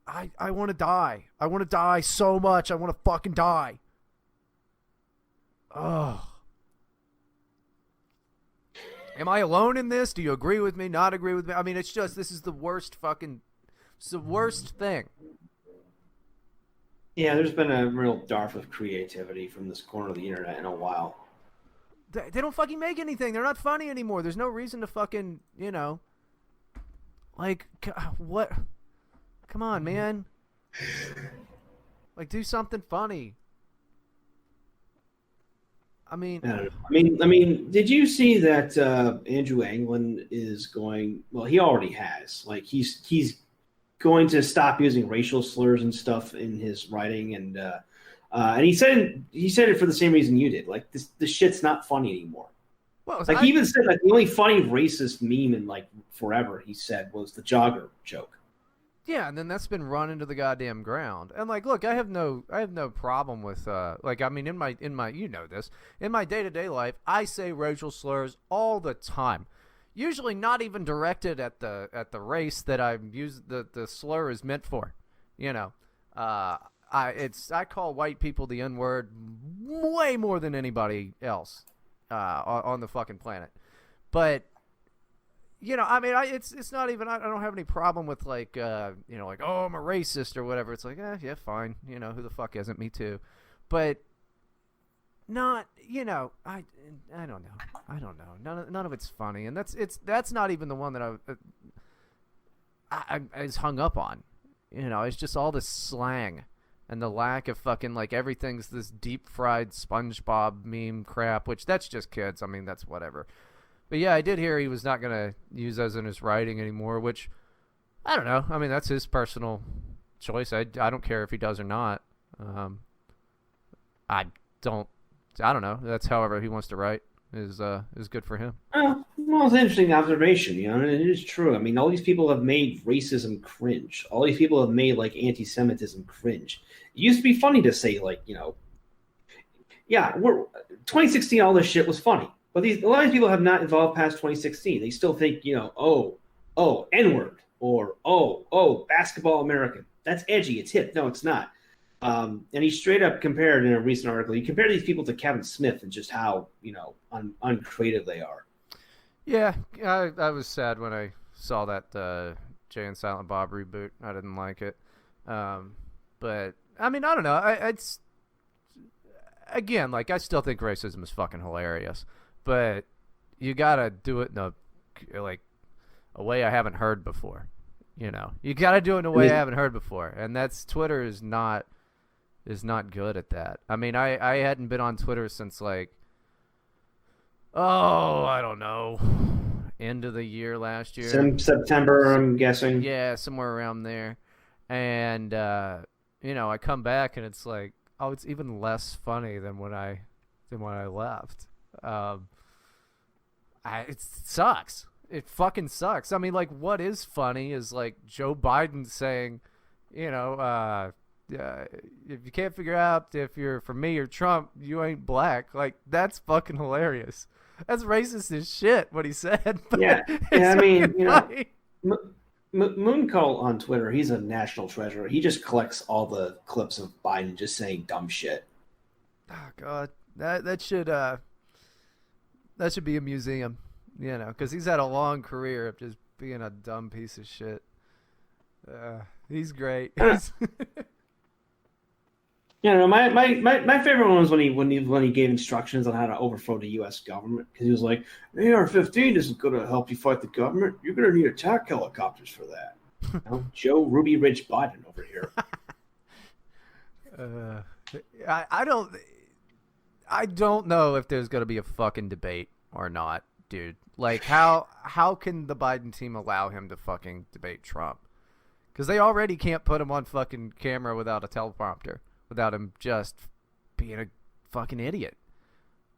I want to die. I want to die so much. I want to fucking die. Oh. Am I alone in this? Do you agree with me? Not agree with me? I mean, it's just, this is the worst fucking, it's the worst thing. Yeah, there's been a real dearth of creativity from this corner of the internet in a while. They don't fucking make anything. They're not funny anymore. There's no reason to fucking, you know, like, what? Come on, man. Like, do something funny. I mean, did you see that Andrew Anglin is going? Well, he already has. Like, he's going to stop using racial slurs and stuff in his writing, and he said it for the same reason you did. Like, this shit's not funny anymore. well, Like, he even said, like, the only funny racist meme in like forever, he said, was the jogger joke. yeah, and then that's been run into the goddamn ground. And like, look, I have no problem with like, I mean, in my you know this, in my day-to-day life, I say racial slurs all the time. Usually not even directed at the race that I'm the slur is meant for. You know. I call white people the N-word way more than anybody else on the fucking planet. But you know, I mean, it's not even. I don't have any problem with like, you know, like, oh, I'm a racist or whatever. It's like, yeah, fine. You know, who the fuck isn't? Me too. But not, you know, I don't know. None of it's funny, and that's not even the one that I was hung up on. You know, it's just all this slang and the lack of fucking, like, everything's this deep fried SpongeBob meme crap, which that's just kids. I mean, that's whatever. But yeah, I did hear he was not going to use those in his writing anymore, which, I don't know. I mean, that's his personal choice. I don't care if he does or not. I don't know. That's however he wants to write is good for him. Well, it's an interesting observation, you know, and it is true. I mean, all these people have made racism cringe. All these people have made, like, anti-Semitism cringe. It used to be funny to say, like, you know, yeah, 2016, all this shit was funny. But a lot of these people have not evolved past 2016. They still think, you know, oh, N-word, or oh, basketball American. That's edgy. It's hip. No, it's not. And he straight up compared in a recent article, he compared these people to Kevin Smith and just how, you know, uncreative they are. Yeah, I was sad when I saw that Jay and Silent Bob reboot. I didn't like it. But, I mean, I don't know. It's, again, like, I still think racism is fucking hilarious. But you gotta do it in a way I haven't heard before. You know, you gotta do it in a way I haven't heard before, and that's Twitter is not good at that. I mean, I hadn't been on Twitter since, like, I don't know, end of the year last year, September, I'm guessing. Yeah, somewhere around there, and you know, I come back and it's like, oh, it's even less funny than when I left. It sucks. It fucking sucks. I mean, like, what is funny is, like, Joe Biden saying, you know, if you can't figure out if you're for me or Trump, you ain't black. Like, that's fucking hilarious. That's racist as shit, what he said. Yeah, I mean, you know, Mooncult on Twitter, he's a national treasure. He just collects all the clips of Biden just saying dumb shit. Oh, God. That should be a museum, you know, because he's had a long career of just being a dumb piece of shit. He's great. You know, my favorite one was when he gave instructions on how to overthrow the U.S. government, because he was like, AR-15 isn't going to help you fight the government. You're going to need attack helicopters for that. You know, Joe Ruby Ridge Biden over here. I don't know if there's going to be a fucking debate or not, dude. Like, how can the Biden team allow him to fucking debate Trump? Because they already can't put him on fucking camera without a teleprompter, without him just being a fucking idiot.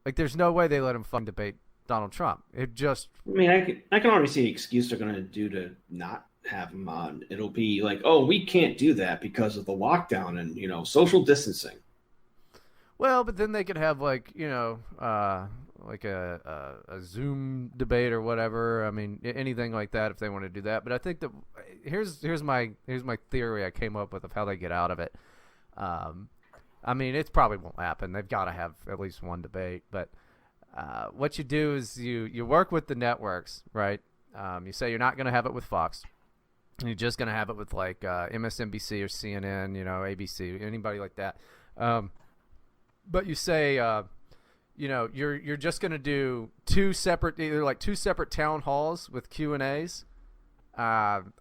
Like, there's no way they let him fucking debate Donald Trump. It just... I mean, I can already see the excuse they're going to do to not have him on. It'll be like, oh, we can't do that because of the lockdown and, you know, social distancing. Well, but then they could have, like, you know, a Zoom debate or whatever. I mean, anything like that if they want to do that. But I think that here's my theory I came up with of how they get out of it. I mean, it probably won't happen. They've got to have at least one debate. But what you do is you work with the networks, right? You say you're not going to have it with Fox. You're just going to have it with like MSNBC or CNN, ABC, anybody like that. But you say, you're just going to do two separate town halls with Q&As,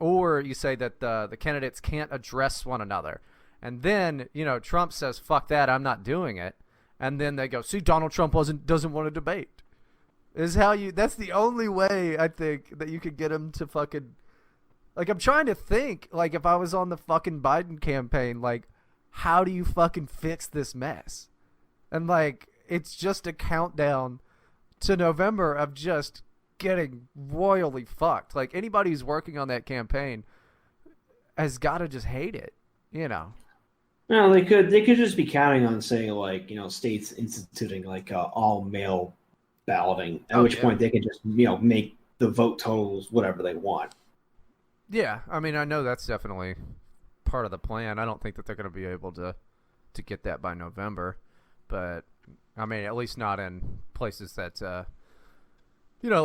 or you say that the candidates can't address one another. And then, Trump says, fuck that, I'm not doing it. And then they go, see, Donald Trump doesn't want to debate. That's the only way I think that you could get him to fucking, like, I'm trying to think, like, if I was on the fucking Biden campaign, like, how do you fucking fix this mess? And, like, it's just a countdown to November of just getting royally fucked. Like, anybody who's working on that campaign has got to just hate it, No, they could just be counting on, say, like, states instituting, like, all-mail balloting, at which point they could just, make the vote totals whatever they want. Yeah, I mean, I know that's definitely part of the plan. I don't think that they're going to be able to get that by November, but I mean, at least not in places that like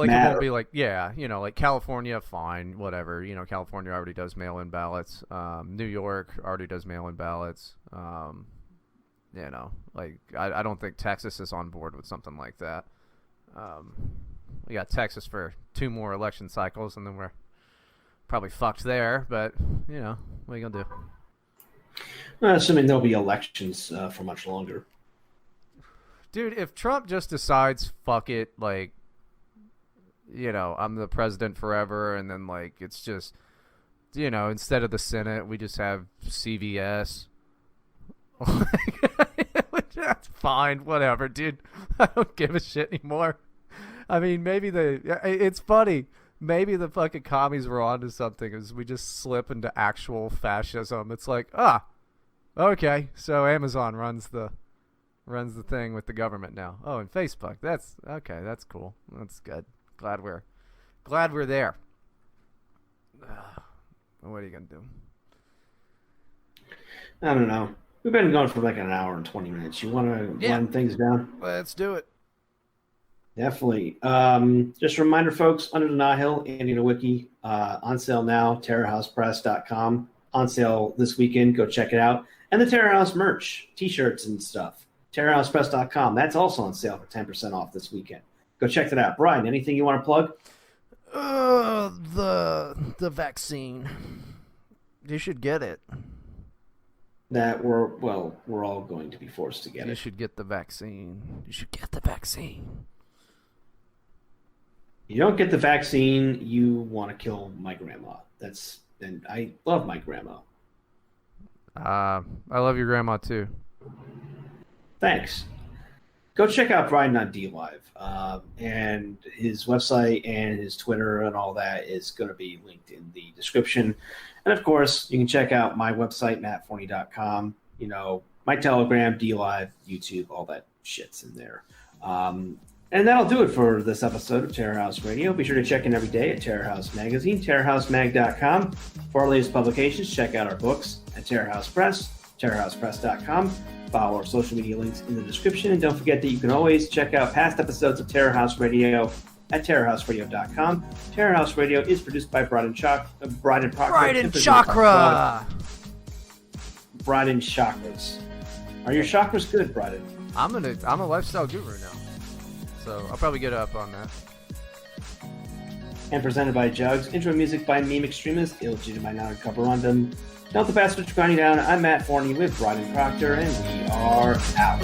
matter. It won't be like like California, fine, whatever. California already does mail-in ballots. New York already does mail-in ballots. Like I don't think Texas is on board with something like that. We got Texas for 2 more election cycles, and then we're probably fucked there, but what are you gonna do? Well, assuming there'll be elections for much longer. Dude, if Trump just decides, fuck it, like, I'm the president forever, and then, like, it's just, instead of the Senate, we just have CVS. That's fine, whatever, dude. I don't give a shit anymore. I mean, it's funny. Maybe the fucking commies were onto something as we just slip into actual fascism. It's like, okay, so Amazon runs the thing with the government now. Oh, and Facebook. That's okay. That's cool. That's good. Glad we're there. What are you gonna do? I don't know. We've been going for like an hour and 20 minutes. You want to run things down? Let's do it. Definitely. Just a reminder, folks, Under the Nihil, Andy Nowicki, on sale now, terrorhousepress.com. On sale this weekend. Go check it out. And the Terror House merch, T-shirts and stuff. terrorhousepress.com. That's also on sale for 10% off this weekend. Go check that out. Brian, anything you want to plug? The vaccine. You should get it. That we're all going to be forced to get it. You should get the vaccine. You should get the vaccine. You don't get the vaccine, you want to kill my grandma. And I love my grandma. I love your grandma too. Thanks. Go check out Brian on DLive. And his website and his Twitter and all that is going to be linked in the description. And of course, you can check out my website, mattforney.com. My Telegram, DLive, YouTube, all that shit's in there. And that'll do it for this episode of Terror House Radio. Be sure to check in every day at Terror House Magazine, terrorhousemag.com. For our latest publications, check out our books at Terror House Press, terrorhousepress.com. Follow our social media links in the description. And don't forget that you can always check out past episodes of Terror House Radio at terrorhouseradio.com. Terror House Radio is produced by Bryden Chakra. Bryden Chakra! Bryden Chakras. Are your chakras good, Bryden? I'm a lifestyle guru now. So I'll probably get up on that. And presented by Jugs. Intro music by Meme Extremist, Illegitimate Non-Coverandum. Not the Bastard Grinding Down. I'm Matt Forney with Bryden Proctor, and we are out.